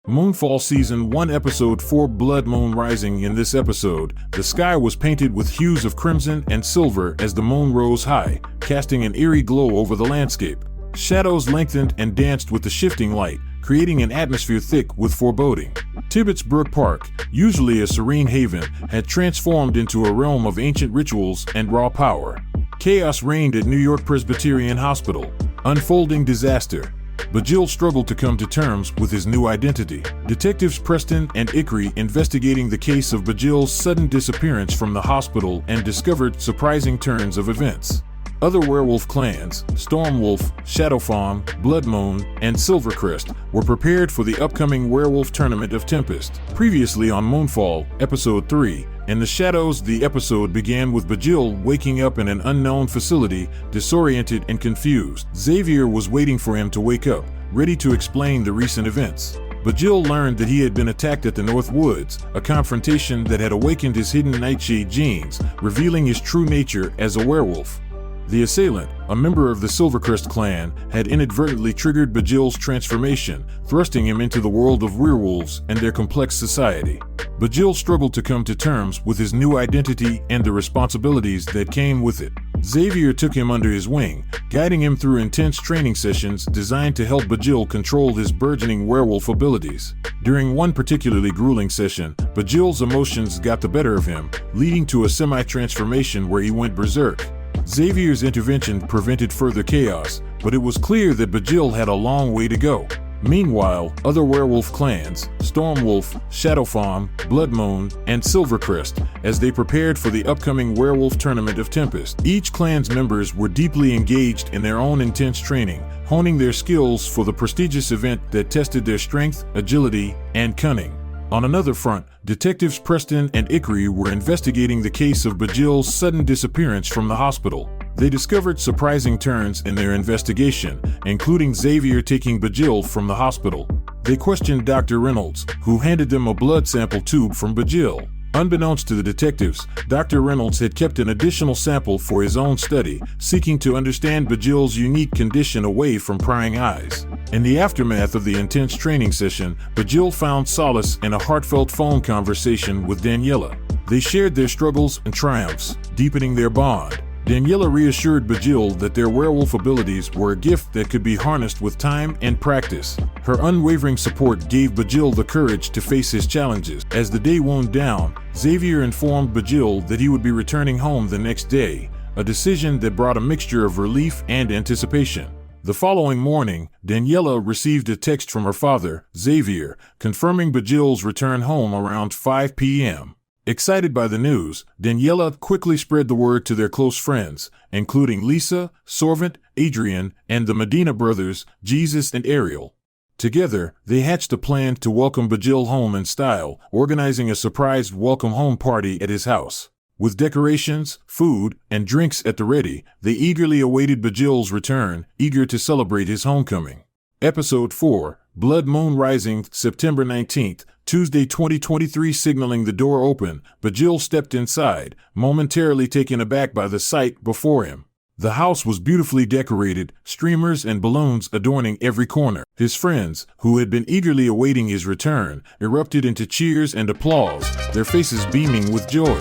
Moonfall Season 1 Episode 4 Blood Moon Rising. In this episode, the sky was painted with hues of crimson and silver as the moon rose high, casting an eerie glow over the landscape. Shadows lengthened and danced with the shifting light, creating an atmosphere thick with foreboding. Tibbetts Brook Park, usually a serene haven, had transformed into a realm of ancient rituals and raw power. Chaos reigned at New York Presbyterian Hospital. Unfolding disaster. Bajil struggled to come to terms with his new identity. Detectives Preston and Ikri investigating the case of Bajil's sudden disappearance from the hospital and discovered surprising turns of events. Other werewolf clans, Stormwolf, Shadowfawn, Bloodmoon, and Silvercrest, were prepared for the upcoming werewolf tournament of Tempest. Previously on Moonfall, Episode 3, In the Shadows, the episode began with Bajil waking up in an unknown facility, disoriented and confused. Xavier was waiting for him to wake up, ready to explain the recent events. Bajil learned that he had been attacked at the North Woods, a confrontation that had awakened his hidden nightshade genes, revealing his true nature as a werewolf. The assailant, a member of the Silvercrest clan, had inadvertently triggered Bajil's transformation, thrusting him into the world of werewolves and their complex society. Bajil struggled to come to terms with his new identity and the responsibilities that came with it. Xavier took him under his wing, guiding him through intense training sessions designed to help Bajil control his burgeoning werewolf abilities. During one particularly grueling session, Bajil's emotions got the better of him, leading to a semi-transformation where he went berserk. Xavier's intervention prevented further chaos, but it was clear that Bajil had a long way to go. Meanwhile, other werewolf clans, Stormwolf, Shadowfawn, Bloodmoon, and Silvercrest, as they prepared for the upcoming werewolf tournament of Tempest. Each clan's members were deeply engaged in their own intense training, honing their skills for the prestigious event that tested their strength, agility, and cunning. On another front, detectives Preston and Ikri were investigating the case of Bajil's sudden disappearance from the hospital. They discovered surprising turns in their investigation, including Xavier taking Bajil from the hospital. They questioned Dr. Reynolds, who handed them a blood sample tube from Bajil. Unbeknownst to the detectives, Dr. Reynolds had kept an additional sample for his own study, seeking to understand Bajil's unique condition away from prying eyes. In the aftermath of the intense training session, Bajil found solace in a heartfelt phone conversation with Daniela. They shared their struggles and triumphs, deepening their bond. Daniela reassured Bajil that their werewolf abilities were a gift that could be harnessed with time and practice. Her unwavering support gave Bajil the courage to face his challenges. As the day wound down, Xavier informed Bajil that he would be returning home the next day, a decision that brought a mixture of relief and anticipation. The following morning, Daniela received a text from her father, Xavier, confirming Bajil's return home around 5 p.m. Excited by the news, Daniela quickly spread the word to their close friends, including Lisa, Sorvent, Adrian, and the Medina brothers, Jesus and Ariel. Together, they hatched a plan to welcome Bajil home in style, organizing a surprise welcome home party at his house. With decorations, food, and drinks at the ready, they eagerly awaited Bajil's return, eager to celebrate his homecoming. Episode 4, Blood Moon Rising, September 19th, Tuesday 2023. Signaling the door open, Bajil stepped inside, momentarily taken aback by the sight before him. The house was beautifully decorated, streamers and balloons adorning every corner. His friends, who had been eagerly awaiting his return, erupted into cheers and applause, their faces beaming with joy.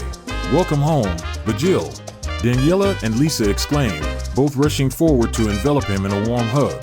"Welcome home, Bajil," Daniela and Lisa exclaimed, both rushing forward to envelop him in a warm hug.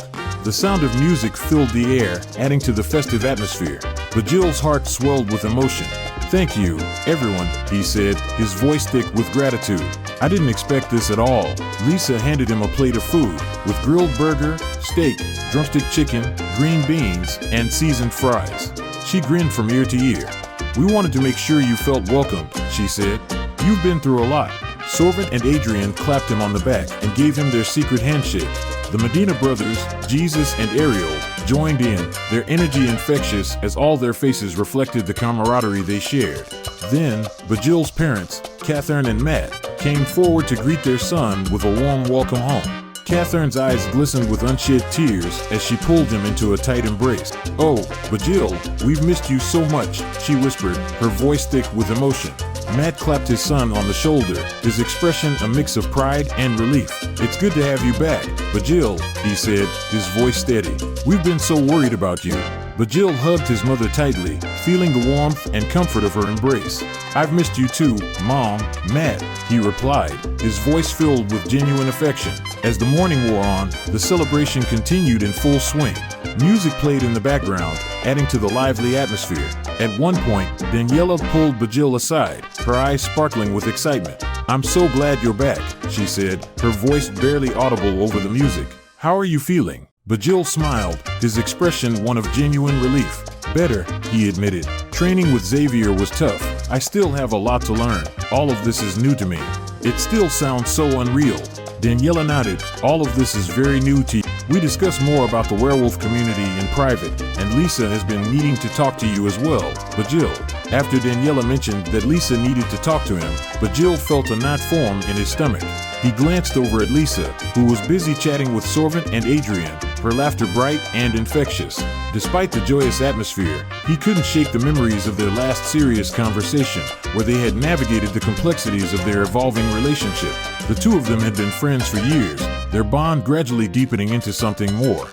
The sound of music filled the air, adding to the festive atmosphere. Bajil's heart swelled with emotion. "Thank you, everyone," he said, his voice thick with gratitude. "I didn't expect this at all." Lisa handed him a plate of food, with grilled burger, steak, drumstick chicken, green beans, and seasoned fries. She grinned from ear to ear. "We wanted to make sure you felt welcomed," she said. "You've been through a lot." Sorvent and Adrian clapped him on the back and gave him their secret handshake. The Medina brothers, Jesus and Ariel, joined in, their energy infectious as all their faces reflected the camaraderie they shared. Then, Bajil's parents, Catherine and Matt, came forward to greet their son with a warm welcome home. Catherine's eyes glistened with unshed tears as she pulled him into a tight embrace. "Oh, Bajil, we've missed you so much," she whispered, her voice thick with emotion. Matt clapped his son on the shoulder, his expression a mix of pride and relief. "It's good to have you back, Bajil," he said, his voice steady. "We've been so worried about you." Bajil hugged his mother tightly, feeling the warmth and comfort of her embrace. "I've missed you too, Mom, Matt," he replied, his voice filled with genuine affection. As the morning wore on, the celebration continued in full swing. Music played in the background, adding to the lively atmosphere. At one point, Daniela pulled Bajil aside, her eyes sparkling with excitement. "I'm so glad you're back," she said, her voice barely audible over the music. "How are you feeling?" Bajil smiled, his expression one of genuine relief. "Better," he admitted. "Training with Xavier was tough. I still have a lot to learn. All of this is new to me." "It still sounds so unreal." Daniela nodded. "All of this is very new to you. We discuss more about the werewolf community in private, and Lisa has been needing to talk to you as well, Bajil." After Daniela mentioned that Lisa needed to talk to him, Bajil felt a knot form in his stomach. He glanced over at Lisa, who was busy chatting with Sorvent and Adrian, her laughter bright and infectious. Despite the joyous atmosphere, he couldn't shake the memories of their last serious conversation, where they had navigated the complexities of their evolving relationship. The two of them had been friends for years, their bond gradually deepening into something more.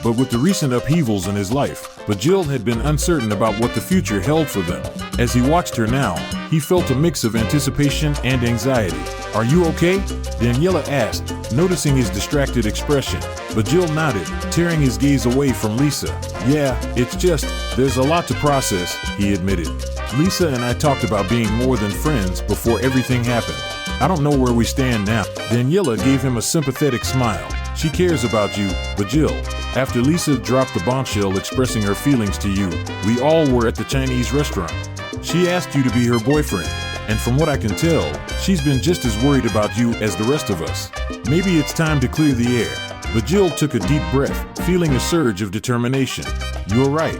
But with the recent upheavals in his life, Bajil had been uncertain about what the future held for them. As he watched her now, he felt a mix of anticipation and anxiety. "Are you okay?" Daniela asked, noticing his distracted expression. Bajil nodded, tearing his gaze away from Lisa. "Yeah, it's just, there's a lot to process," he admitted. "Lisa and I talked about being more than friends before everything happened. I don't know where we stand now." Daniela gave him a sympathetic smile. "She cares about you, Bajil. After Lisa dropped the bombshell expressing her feelings to you, we all were at the Chinese restaurant. She asked you to be her boyfriend, and from what I can tell, she's been just as worried about you as the rest of us. Maybe it's time to clear the air." Bajil took a deep breath, feeling a surge of determination. "You're right.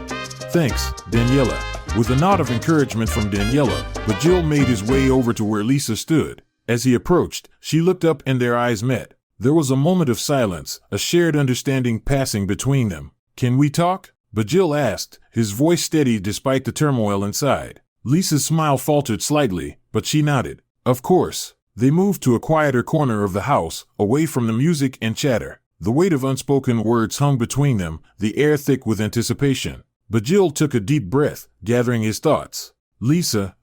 Thanks, Daniela." With a nod of encouragement from Daniela, Bajil made his way over to where Lisa stood. As he approached, she looked up and their eyes met. There was a moment of silence, a shared understanding passing between them. "Can we talk?" Bajil asked, his voice steady despite the turmoil inside. Lisa's smile faltered slightly, but she nodded. "Of course." They moved to a quieter corner of the house, away from the music and chatter. The weight of unspoken words hung between them, the air thick with anticipation. Bajil took a deep breath, gathering his thoughts. "Lisa,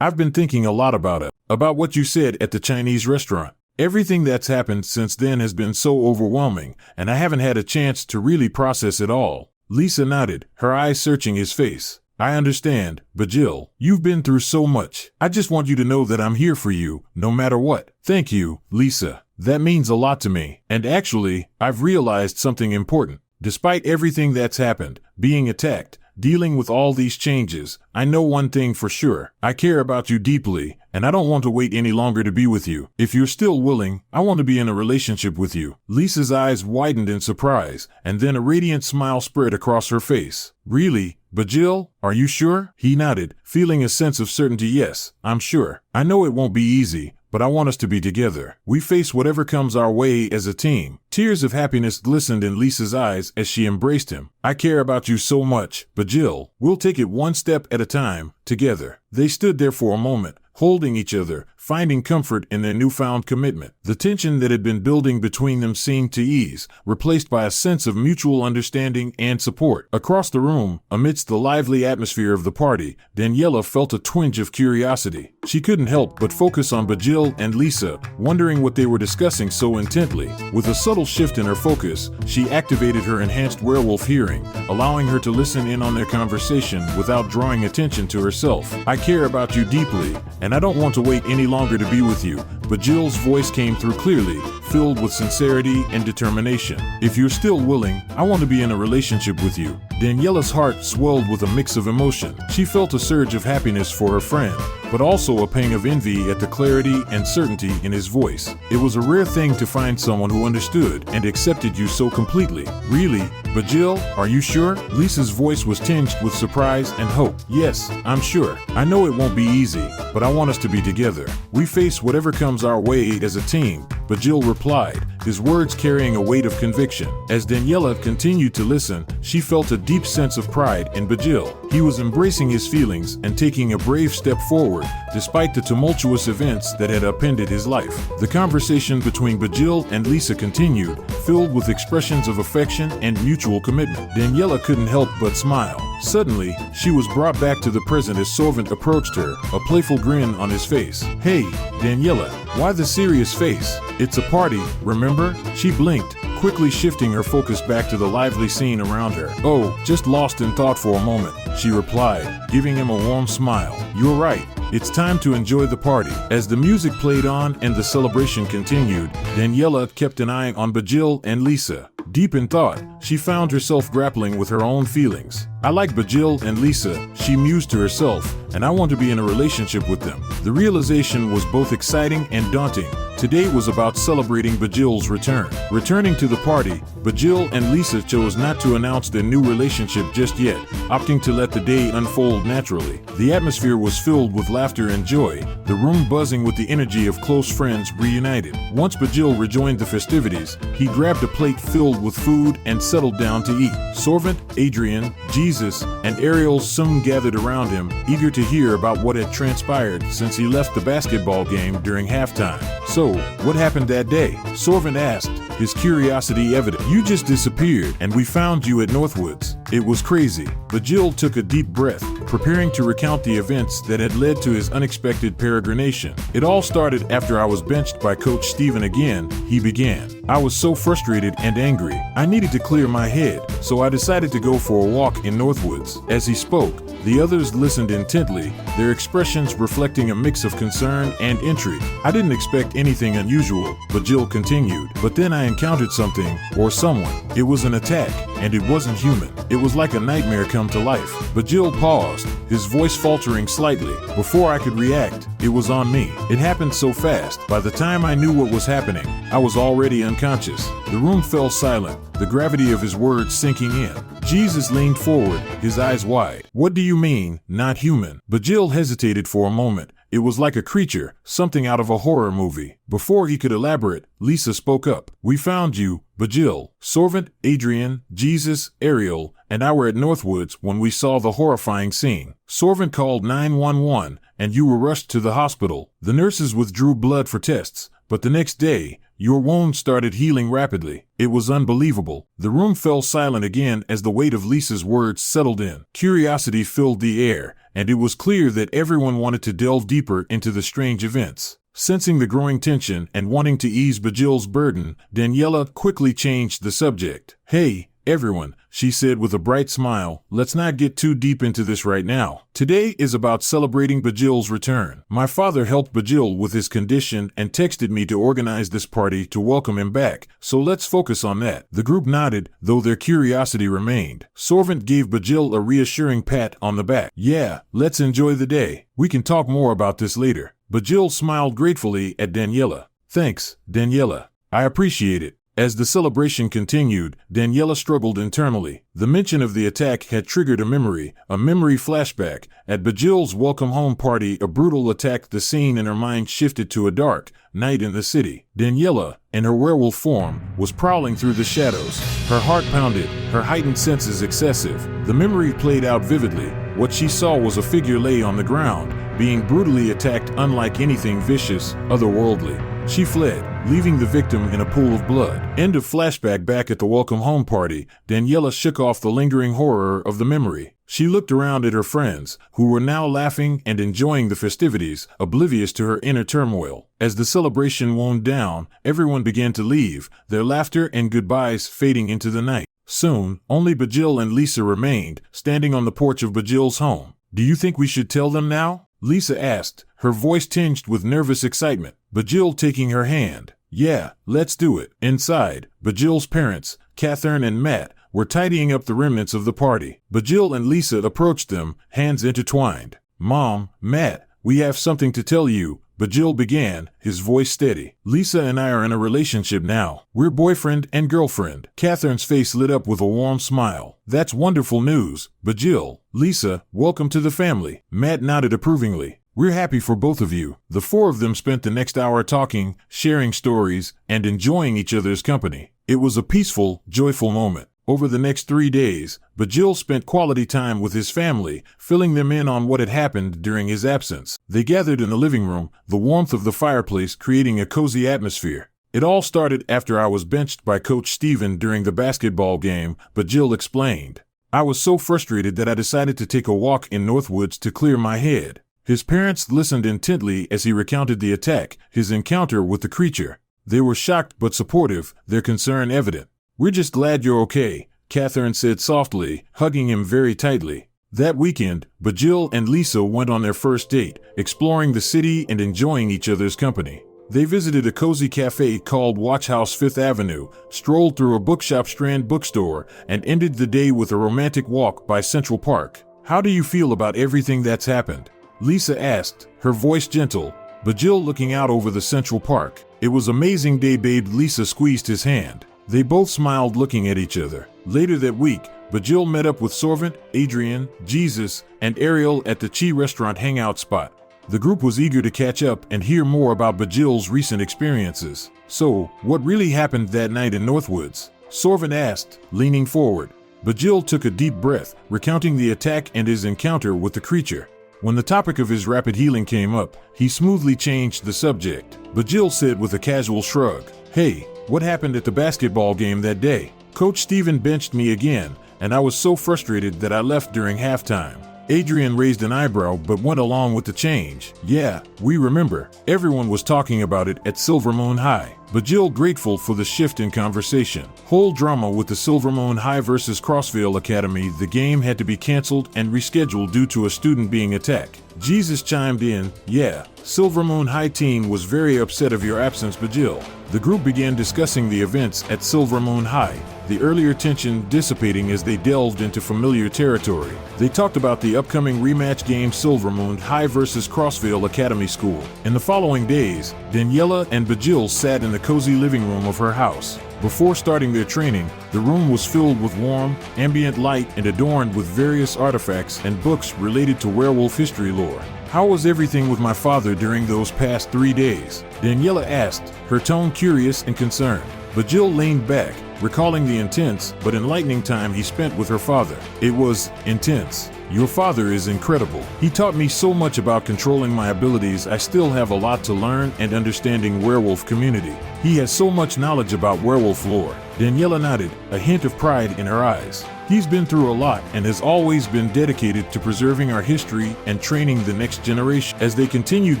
I've been thinking a lot about it, about what you said at the Chinese restaurant. Everything that's happened since then has been so overwhelming, and I haven't had a chance to really process it all." Lisa nodded, her eyes searching his face. "I understand, Bajil. You've been through so much. I just want you to know that I'm here for you, no matter what." "Thank you, Lisa. That means a lot to me. And actually, I've realized something important. Despite everything that's happened, being attacked, dealing with all these changes, I know one thing for sure. I care about you deeply, and I don't want to wait any longer to be with you. If you're still willing, I want to be in a relationship with you." Lisa's eyes widened in surprise, and then a radiant smile spread across her face. "Really, Bajil? Are you sure?" He nodded, feeling a sense of certainty. "Yes, I'm sure. I know it won't be easy, but I want us to be together. We face whatever comes our way as a team." Tears of happiness glistened in Lisa's eyes as she embraced him. "I care about you so much, Bajil. We'll take it one step at a time, together." They stood there for a moment, holding each other, finding comfort in their newfound commitment. The tension that had been building between them seemed to ease, replaced by a sense of mutual understanding and support. Across the room, amidst the lively atmosphere of the party, Daniela felt a twinge of curiosity. She couldn't help but focus on Bajil and Lisa, wondering what they were discussing so intently. With a subtle shift in her focus, she activated her enhanced werewolf hearing, allowing her to listen in on their conversation without drawing attention to herself. "I care about you deeply, and I don't want to wait any longer to be with you." Bajil's voice came through clearly, filled with sincerity and determination. "If you're still willing, I want to be in a relationship with you." Daniela's heart swelled with a mix of emotion. She felt a surge of happiness for her friend, but also a pang of envy at the clarity and certainty in his voice. It was a rare thing to find someone who understood and accepted you so completely. "Really, Bajil, are you sure?" Lisa's voice was tinged with surprise and hope. "Yes, I'm sure. I know it won't be easy, but I want us to be together. We face whatever comes our way as a team, Bajil replied, his words carrying a weight of conviction. As Daniela continued to listen, she felt a deep sense of pride in Bajil. He was embracing his feelings and taking a brave step forward, despite the tumultuous events that had upended his life. The conversation between Bajil and Lisa continued, filled with expressions of affection and mutual commitment. Daniela couldn't help but smile. Suddenly, she was brought back to the present as Sorvent approached her, a playful grin on his face. Hey, Daniela, why the serious face? It's a party, remember? She blinked, quickly shifting her focus back to the lively scene around her. Oh, just lost in thought for a moment, she replied, giving him a warm smile. You're right. It's time to enjoy the party. As the music played on and the celebration continued, Daniela kept an eye on Bajil and Lisa. Deep in thought, she found herself grappling with her own feelings. I like Bajil and Lisa, she mused to herself, and I want to be in a relationship with them. The realization was both exciting and daunting. Today was about celebrating Bajil's return. Returning to the party, Bajil and Lisa chose not to announce their new relationship just yet, opting to let the day unfold naturally. The atmosphere was filled with laughter and joy, the room buzzing with the energy of close friends reunited. Once Bajil rejoined the festivities, he grabbed a plate filled with food and settled down to eat. Sorvent, Adrian, Jesus, and Ariel soon gathered around him, eager to hear about what had transpired since he left the basketball game during halftime. So, what happened that day? Sorvent asked, his curiosity evident. You just disappeared, and we found you at Northwoods. It was crazy. Bajil took a deep breath, preparing to recount the events that had led to his unexpected peregrination. It all started after I was benched by Coach Steven again, he began. I was so frustrated and angry. I needed to clear my head, so I decided to go for a walk in Northwoods. As he spoke, the others listened intently, their expressions reflecting a mix of concern and intrigue. I didn't expect anything unusual, Bajil continued, but then I encountered something, or someone. It was an attack, and it wasn't human. It was like a nightmare come to life. Bajil paused, his voice faltering slightly. Before I could react, it was on me. It happened so fast. By the time I knew what was happening, I was already unconscious. The room fell silent, the gravity of his words sinking in. Jesus leaned forward, his eyes wide. What do you mean, not human? Bajil hesitated for a moment. It was like a creature, something out of a horror movie. Before he could elaborate, Lisa spoke up. We found you, Bajil. Sorvent, Adrian, Jesus, Ariel, and I were at Northwoods when we saw the horrifying scene. Sorvent called 911, and you were rushed to the hospital. The nurses withdrew blood for tests, but the next day, your wound started healing rapidly. It was unbelievable. The room fell silent again as the weight of Lisa's words settled in. Curiosity filled the air, and it was clear that everyone wanted to delve deeper into the strange events. Sensing the growing tension and wanting to ease Bajil's burden, Daniela quickly changed the subject. Hey, everyone, she said with a bright smile, let's not get too deep into this right now. Today is about celebrating Bajil's return. My father helped Bajil with his condition and texted me to organize this party to welcome him back, so let's focus on that. The group nodded, though their curiosity remained. Sorvent gave Bajil a reassuring pat on the back. Yeah, let's enjoy the day. We can talk more about this later. Bajil smiled gratefully at Daniela. Thanks, Daniela. I appreciate it. As the celebration continued, Daniela struggled internally. The mention of the attack had triggered a memory flashback. At Bajil's welcome home party, a brutal attack. The scene in her mind shifted to a dark night in the city. Daniela, in her werewolf form, was prowling through the shadows. Her heart pounded, her heightened senses excessive. The memory played out vividly. What she saw was a figure lay on the ground, being brutally attacked unlike anything vicious, otherworldly. She fled, leaving the victim in a pool of blood. End of flashback. Back at the welcome home party, Daniela shook off the lingering horror of the memory. She looked around at her friends, who were now laughing and enjoying the festivities, oblivious to her inner turmoil. As the celebration wound down, everyone began to leave, their laughter and goodbyes fading into the night. Soon, only Bajil and Lisa remained, standing on the porch of Bajil's home. Do you think we should tell them now? Lisa asked, her voice tinged with nervous excitement. Bajil taking her hand. Yeah, let's do it. Inside, Bajil's parents, Catherine and Matt, were tidying up the remnants of the party. Bajil and Lisa approached them, hands intertwined. Mom, Matt, we have something to tell you, Bajil began, his voice steady. Lisa and I are in a relationship now. We're boyfriend and girlfriend. Catherine's face lit up with a warm smile. That's wonderful news, Bajil. Lisa, welcome to the family. Matt nodded approvingly. We're happy for both of you. The four of them spent the next hour talking, sharing stories, and enjoying each other's company. It was a peaceful, joyful moment. Over the next 3 days, Bajil spent quality time with his family, filling them in on what had happened during his absence. They gathered in the living room, the warmth of the fireplace creating a cozy atmosphere. It all started after I was benched by Coach Steven during the basketball game, Bajil explained. I was so frustrated that I decided to take a walk in Northwoods to clear my head. His parents listened intently as he recounted the attack, his encounter with the creature. They were shocked but supportive, their concern evident. We're just glad you're okay, Catherine said softly, hugging him very tightly. That weekend, Bajil and Lisa went on their first date, exploring the city and enjoying each other's company. They visited a cozy cafe called Watch House 5th Avenue, strolled through a Bookshop Strand bookstore, and ended the day with a romantic walk by Central Park. How do you feel about everything that's happened? Lisa asked, her voice gentle, Bajil looking out over the Central Park. It was amazing day, babe. Lisa squeezed his hand. They both smiled looking at each other. Later that week, Bajil met up with Sorvent, Adrian, Jesus, and Ariel at the Chi restaurant hangout spot. The group was eager to catch up and hear more about Bajil's recent experiences. So, what really happened that night in Northwoods? Sorvent asked, leaning forward. Bajil took a deep breath, recounting the attack and his encounter with the creature. When the topic of his rapid healing came up, he smoothly changed the subject. Bajil said with a casual shrug, Hey, what happened at the basketball game that day? Coach Steven benched me again, and I was so frustrated that I left during halftime. Adrian raised an eyebrow but went along with the change. Yeah, we remember. Everyone was talking about it at Silver Moon High. Bajil grateful for the shift in conversation. Whole drama with the Silver Moon High versus Crossvale Academy. The game had to be canceled and rescheduled due to a student being attacked. Jesus chimed in, Yeah, Silver Moon High team was very upset of your absence, Bajil. The group began discussing the events at Silver Moon High, the earlier tension dissipating as they delved into familiar territory. They talked about the upcoming rematch game Silver Moon High versus Crossvale Academy School. In the following days, Daniela and Bajil sat in the cozy living room of her house. Before starting their training, the room was filled with warm, ambient light and adorned with various artifacts and books related to werewolf history lore. How was everything with my father during those past 3 days? Daniela asked, her tone curious and concerned. Bajil leaned back, recalling the intense but enlightening time he spent with her father. It was intense. Your father is incredible. He taught me so much about controlling my abilities. I still have a lot to learn and understanding werewolf community. He has so much knowledge about werewolf lore. Daniela nodded, a hint of pride in her eyes. He's been through a lot and has always been dedicated to preserving our history and training the next generation. As they continued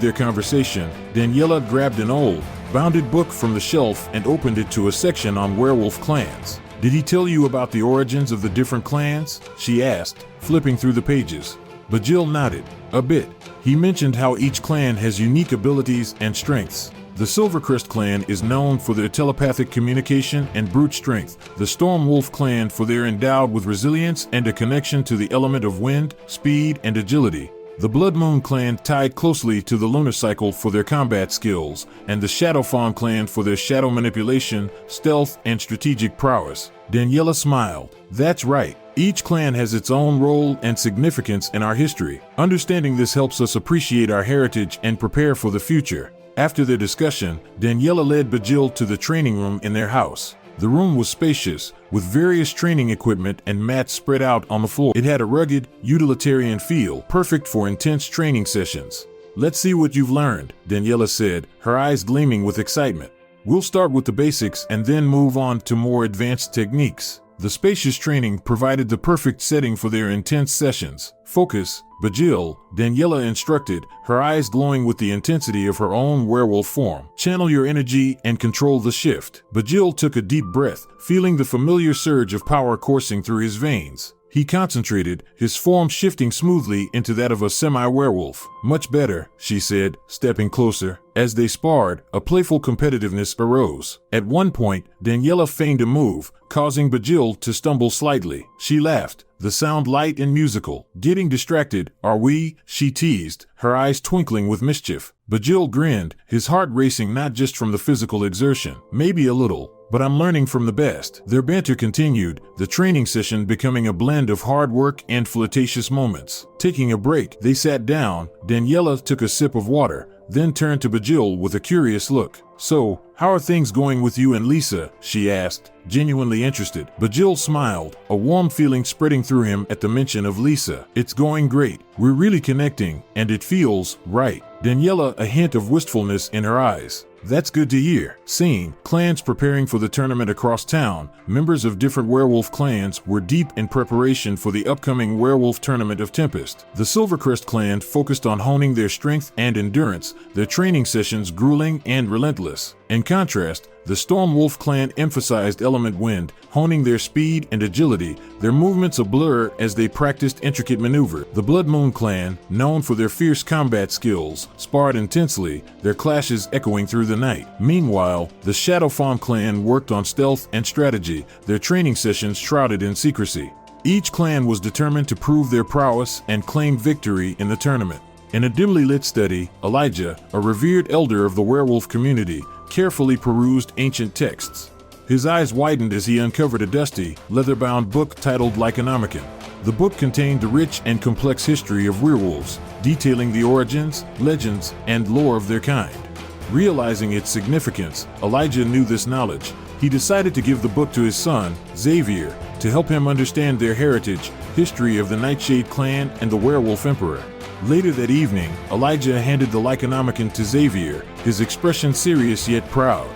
their conversation, Daniela grabbed an old, bounded book from the shelf and opened it to a section on werewolf clans. Did he tell you about the origins of the different clans? She asked, flipping through the pages. Bajil nodded. A bit. He mentioned how each clan has unique abilities and strengths. The Silvercrest clan is known for their telepathic communication and brute strength, the Stormwolf clan for their endowed with resilience and a connection to the element of wind, speed, and agility. The Blood Moon clan tied closely to the lunar cycle for their combat skills, and the Shadowfawn clan for their shadow manipulation, stealth, and strategic prowess. Daniela smiled. That's right. Each clan has its own role and significance in our history. Understanding this helps us appreciate our heritage and prepare for the future. After their discussion, Daniela led Bajil to the training room in their house. The room was spacious, with various training equipment and mats spread out on the floor. It had a rugged, utilitarian feel, perfect for intense training sessions. Let's see what you've learned, Daniela said, her eyes gleaming with excitement. We'll start with the basics and then move on to more advanced techniques. The spacious training provided the perfect setting for their intense sessions. Focus, Bajil, Daniela instructed, her eyes glowing with the intensity of her own werewolf form. Channel your energy and control the shift. Bajil took a deep breath, feeling the familiar surge of power coursing through his veins. He concentrated, his form shifting smoothly into that of a semi-werewolf. Much better, she said, stepping closer. As they sparred, a playful competitiveness arose. At one point, Daniela feigned a move, causing Bajil to stumble slightly. She laughed, the sound light and musical. Getting distracted, are we? She teased, her eyes twinkling with mischief. Bajil grinned, his heart racing not just from the physical exertion. Maybe a little. but I'm learning from the best." Their banter continued, the training session becoming a blend of hard work and flirtatious moments. Taking a break, they sat down. Daniela took a sip of water, then turned to Bajil with a curious look. "So, how are things going with you and Lisa?" she asked, genuinely interested. Bajil smiled, a warm feeling spreading through him at the mention of Lisa. "It's going great. We're really connecting, and it feels right." Daniela, a hint of wistfulness in her eyes. "That's good to hear." Scene: clans preparing for the tournament across town. Members of different werewolf clans were deep in preparation for the upcoming werewolf tournament of Tempest. The Silvercrest clan focused on honing their strength and endurance, their training sessions grueling and relentless. In contrast, the Stormwolf clan emphasized element wind, honing their speed and agility, their movements a blur as they practiced intricate maneuver. The Blood Moon clan, known for their fierce combat skills, sparred intensely, their clashes echoing through the night. Meanwhile, the Shadowfawn clan worked on stealth and strategy, their training sessions shrouded in secrecy. Each clan was determined to prove their prowess and claim victory in the tournament. In a dimly lit study, Elijah, a revered elder of the werewolf community, carefully perused ancient texts. His eyes widened as he uncovered a dusty, leather-bound book titled Lyconomicon. The book contained the rich and complex history of werewolves, detailing the origins, legends, and lore of their kind. Realizing its significance, Elijah knew this knowledge. He decided to give the book to his son, Xavier, to help him understand their heritage, history of the Nightshade clan, and the Werewolf Emperor. Later that evening, Elijah handed the Lyconomicon to Xavier, his expression serious yet proud.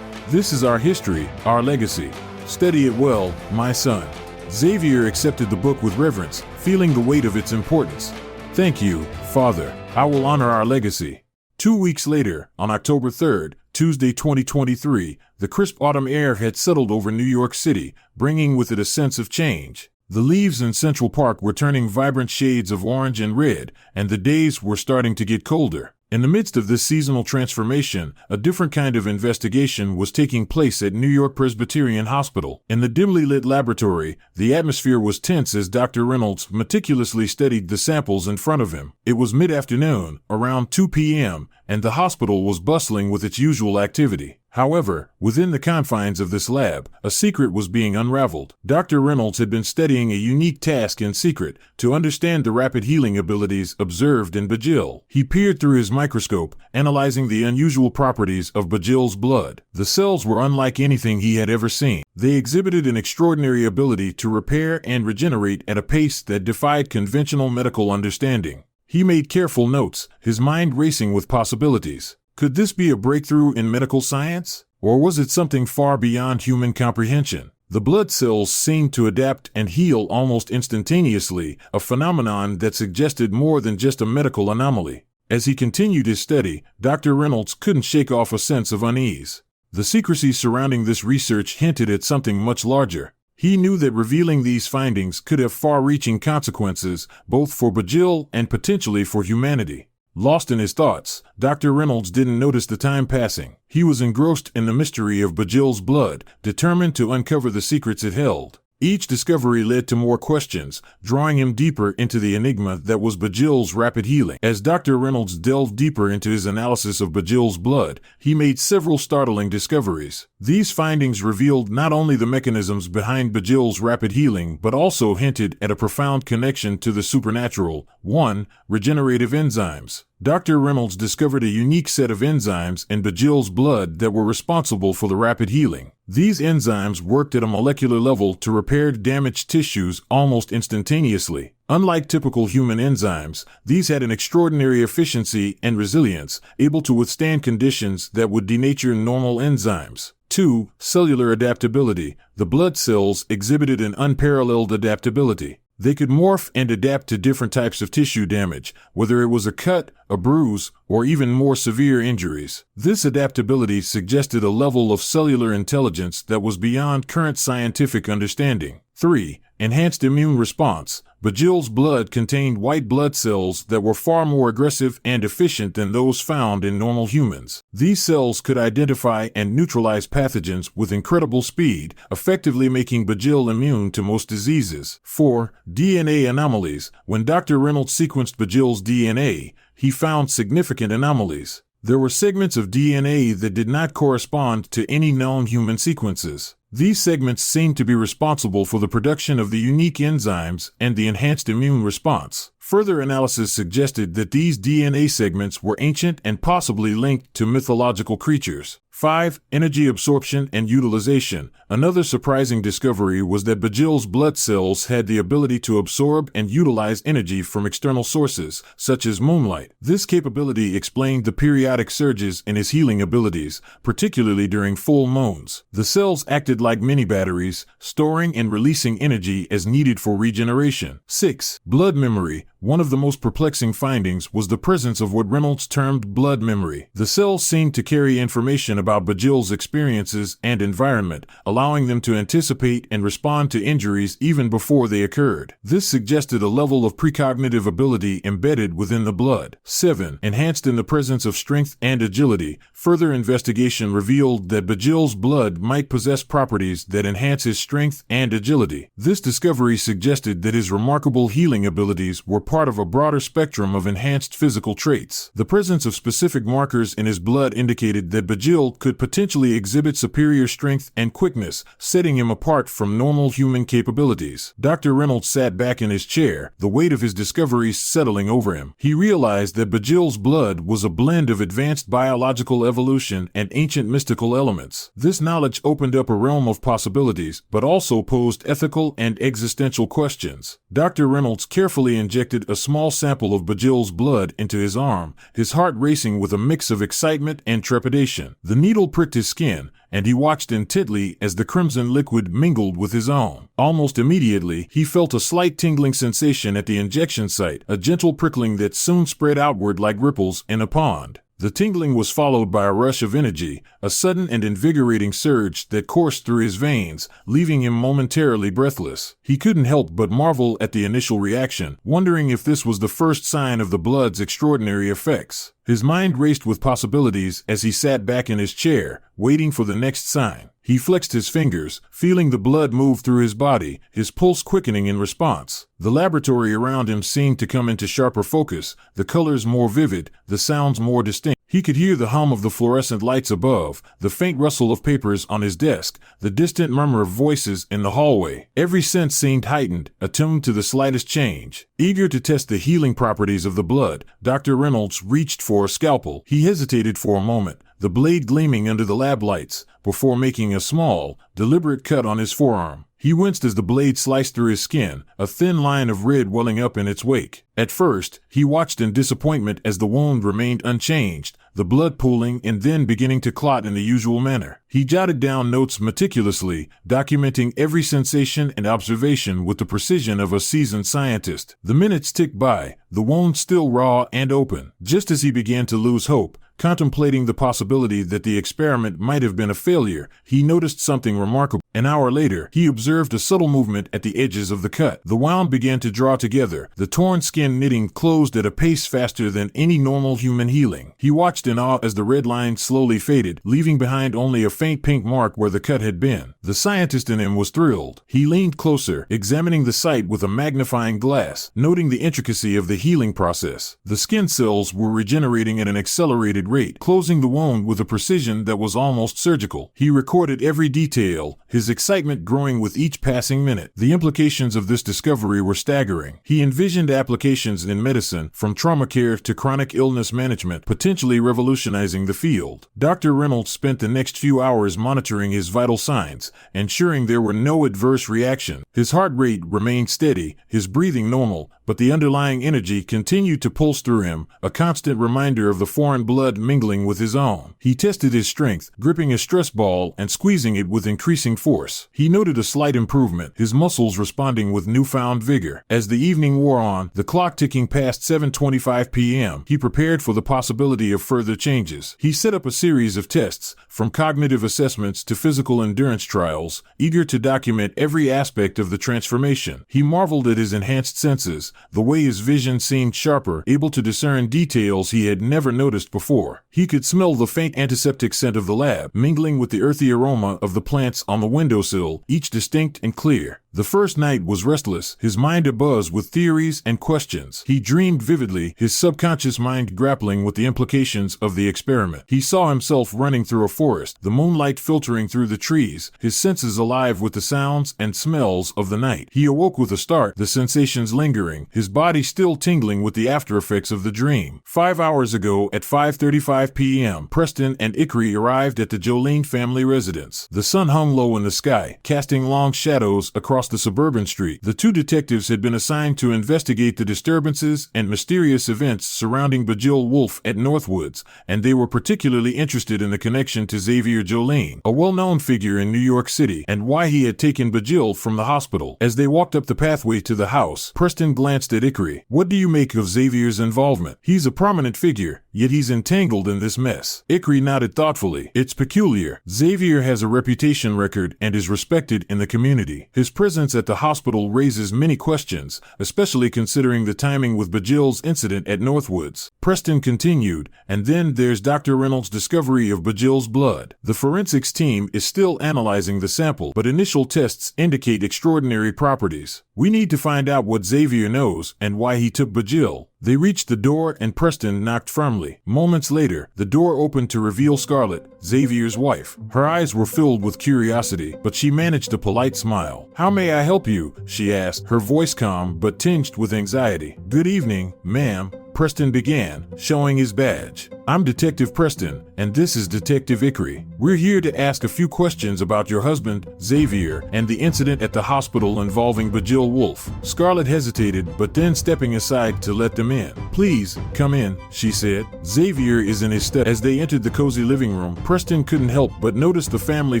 "This is our history, our legacy. Study it well, my son." Xavier accepted the book with reverence, feeling the weight of its importance. "Thank you, Father. I will honor our legacy." 2 weeks later, on October 3rd, Tuesday 2023, the crisp autumn air had settled over New York City, bringing with it a sense of change. The leaves in Central Park were turning vibrant shades of orange and red, and the days were starting to get colder. In the midst of this seasonal transformation, a different kind of investigation was taking place at New York Presbyterian Hospital. In the dimly lit laboratory, the atmosphere was tense as Dr. Reynolds meticulously studied the samples in front of him. It was mid-afternoon, around 2 p.m., and the hospital was bustling with its usual activity. However, within the confines of this lab, a secret was being unraveled. Dr. Reynolds had been studying a unique task in secret to understand the rapid healing abilities observed in Bajil. He peered through his microscope, analyzing the unusual properties of Bajil's blood. The cells were unlike anything he had ever seen. They exhibited an extraordinary ability to repair and regenerate at a pace that defied conventional medical understanding. He made careful notes, his mind racing with possibilities. Could this be a breakthrough in medical science? Or was it something far beyond human comprehension? The blood cells seemed to adapt and heal almost instantaneously, a phenomenon that suggested more than just a medical anomaly. As he continued his study, Dr. Reynolds couldn't shake off a sense of unease. The secrecy surrounding this research hinted at something much larger. He knew that revealing these findings could have far-reaching consequences, both for Bajil and potentially for humanity. Lost in his thoughts, Dr. Reynolds didn't notice the time passing. He was engrossed in the mystery of Bajil's blood, determined to uncover the secrets it held. Each discovery led to more questions, drawing him deeper into the enigma that was Bajil's rapid healing. As Dr. Reynolds delved deeper into his analysis of Bajil's blood, he made several startling discoveries. These findings revealed not only the mechanisms behind Bajil's rapid healing, but also hinted at a profound connection to the supernatural. 1. Regenerative enzymes. Dr. Reynolds discovered a unique set of enzymes in Bajil's blood that were responsible for the rapid healing. These enzymes worked at a molecular level to repair damaged tissues almost instantaneously. Unlike typical human enzymes, these had an extraordinary efficiency and resilience, able to withstand conditions that would denature normal enzymes. 2. Cellular adaptability. The blood cells exhibited an unparalleled adaptability. They could morph and adapt to different types of tissue damage, whether it was a cut, a bruise, or even more severe injuries. This adaptability suggested a level of cellular intelligence that was beyond current scientific understanding. 3. Enhanced immune response. Bajil's blood contained white blood cells that were far more aggressive and efficient than those found in normal humans. These cells could identify and neutralize pathogens with incredible speed, effectively making Bajil immune to most diseases. 4. DNA anomalies. When Dr. Reynolds sequenced Bajil's DNA, he found significant anomalies. There were segments of DNA that did not correspond to any known human sequences. These segments seemed to be responsible for the production of the unique enzymes and the enhanced immune response. Further analysis suggested that these DNA segments were ancient and possibly linked to mythological creatures. 5. Energy absorption and utilization. Another surprising discovery was that Bajil's blood cells had the ability to absorb and utilize energy from external sources, such as moonlight. This capability explained the periodic surges in his healing abilities, particularly during full moons. The cells acted like mini batteries, storing and releasing energy as needed for regeneration. 6. Blood memory. One of the most perplexing findings was the presence of what Reynolds termed blood memory. The cells seemed to carry information about Bajil's experiences and environment, allowing them to anticipate and respond to injuries even before they occurred. This suggested a level of precognitive ability embedded within the blood. 7. Enhanced in the presence of strength and agility. Further investigation revealed that Bajil's blood might possess properties that enhance his strength and agility. This discovery suggested that his remarkable healing abilities were part of a broader spectrum of enhanced physical traits. The presence of specific markers in his blood indicated that Bajil could potentially exhibit superior strength and quickness, setting him apart from normal human capabilities. Dr. Reynolds sat back in his chair, the weight of his discoveries settling over him. He realized that Bajil's blood was a blend of advanced biological evolution and ancient mystical elements. This knowledge opened up a realm of possibilities, but also posed ethical and existential questions. Dr. Reynolds carefully injected a small sample of Bajil's blood into his arm, his heart racing with a mix of excitement and trepidation. The needle pricked his skin, and he watched intently as the crimson liquid mingled with his own. Almost immediately, he felt a slight tingling sensation at the injection site, a gentle prickling that soon spread outward like ripples in a pond. The tingling was followed by a rush of energy, a sudden and invigorating surge that coursed through his veins, leaving him momentarily breathless. He couldn't help but marvel at the initial reaction, wondering if this was the first sign of the blood's extraordinary effects. His mind raced with possibilities as he sat back in his chair, waiting for the next sign. He flexed his fingers, feeling the blood move through his body, his pulse quickening in response. The laboratory around him seemed to come into sharper focus, the colors more vivid, the sounds more distinct. He could hear the hum of the fluorescent lights above, the faint rustle of papers on his desk, the distant murmur of voices in the hallway. Every sense seemed heightened, attuned to the slightest change. Eager to test the healing properties of the blood, Dr. Reynolds reached for a scalpel. He hesitated for a moment, the blade gleaming under the lab lights, before making a small, deliberate cut on his forearm. He winced as the blade sliced through his skin, a thin line of red welling up in its wake. At first, he watched in disappointment as the wound remained unchanged, the blood pooling and then beginning to clot in the usual manner. He jotted down notes meticulously, documenting every sensation and observation with the precision of a seasoned scientist. The minutes ticked by, the wound still raw and open. Just as he began to lose hope, contemplating the possibility that the experiment might have been a failure, he noticed something remarkable. An hour later, he observed a subtle movement at the edges of the cut. The wound began to draw together, the torn skin knitting closed at a pace faster than any normal human healing. He watched in awe as the red line slowly faded, leaving behind only a faint pink mark where the cut had been. The scientist in him was thrilled. He leaned closer, examining the site with a magnifying glass, noting the intricacy of the healing process. The skin cells were regenerating at an accelerated rate, closing the wound with a precision that was almost surgical. He recorded every detail, his excitement growing with each passing minute. The implications of this discovery were staggering. He envisioned applications in medicine, from trauma care to chronic illness management, potentially revolutionizing the field. Dr. Reynolds spent the next few hours monitoring his vital signs, ensuring there were no adverse reactions. His heart rate remained steady, his breathing normal, but the underlying energy continued to pulse through him, a constant reminder of the foreign blood mingling with his own. He tested his strength, gripping a stress ball and squeezing it with increasing force. He noted a slight improvement, his muscles responding with newfound vigor. As the evening wore on, the clock ticking past 7:25 p.m., he prepared for the possibility of further changes. He set up a series of tests, from cognitive assessments to physical endurance trials, eager to document every aspect of the transformation. He marveled at his enhanced senses, the way his vision seemed sharper, able to discern details he had never noticed before. He could smell the faint antiseptic scent of the lab, mingling with the earthy aroma of the plants on the windowsill, each distinct and clear. The first night was restless, his mind abuzz with theories and questions. He dreamed vividly, his subconscious mind grappling with the implications of the experiment. He saw himself running through a forest, the moonlight filtering through the trees, his senses alive with the sounds and smells of the night. He awoke with a start, the sensations lingering, his body still tingling with the aftereffects of the dream. 5 hours ago at 5:35 p.m., Preston and Ikri arrived at the Jolene family residence. The sun hung low in the sky, casting long shadows across the suburban street. The two detectives had been assigned to investigate the disturbances and mysterious events surrounding Ninetails-WOLF at Northwoods, and they were particularly interested in the connection to Xavier Jolene, a well-known figure in New York City, and why he had taken Bajil from the hospital. As they walked up the pathway to the house, Preston glanced at Ikri. "What do you make of Xavier's involvement? He's a prominent figure, yet he's entangled in this mess." Ikri nodded thoughtfully. "It's peculiar. Xavier has a reputation record and is respected in the community. His presence at the hospital raises many questions, especially considering the timing with Bajil's incident at Northwoods." Preston continued, "And then there's Dr. Reynolds' discovery of Bajil's blood. The forensics team is still analyzing the sample, but initial tests indicate extraordinary properties. We need to find out what Xavier knows and why he took Bajil." They reached the door and Preston knocked firmly. Moments later, the door opened to reveal Scarlett, Xavier's wife. Her eyes were filled with curiosity, but she managed a polite smile. "How may I help you?" she asked, her voice calm but tinged with anxiety. "Good evening, ma'am," Preston began, showing his badge. "I'm Detective Preston, and this is Detective Ikri. We're here to ask a few questions about your husband, Xavier, and the incident at the hospital involving Ninetails-WOLF." Scarlett hesitated, but then stepping aside to let them in. "Please, come in," she said. "Xavier is in his study." As they entered the cozy living room, Preston couldn't help but notice the family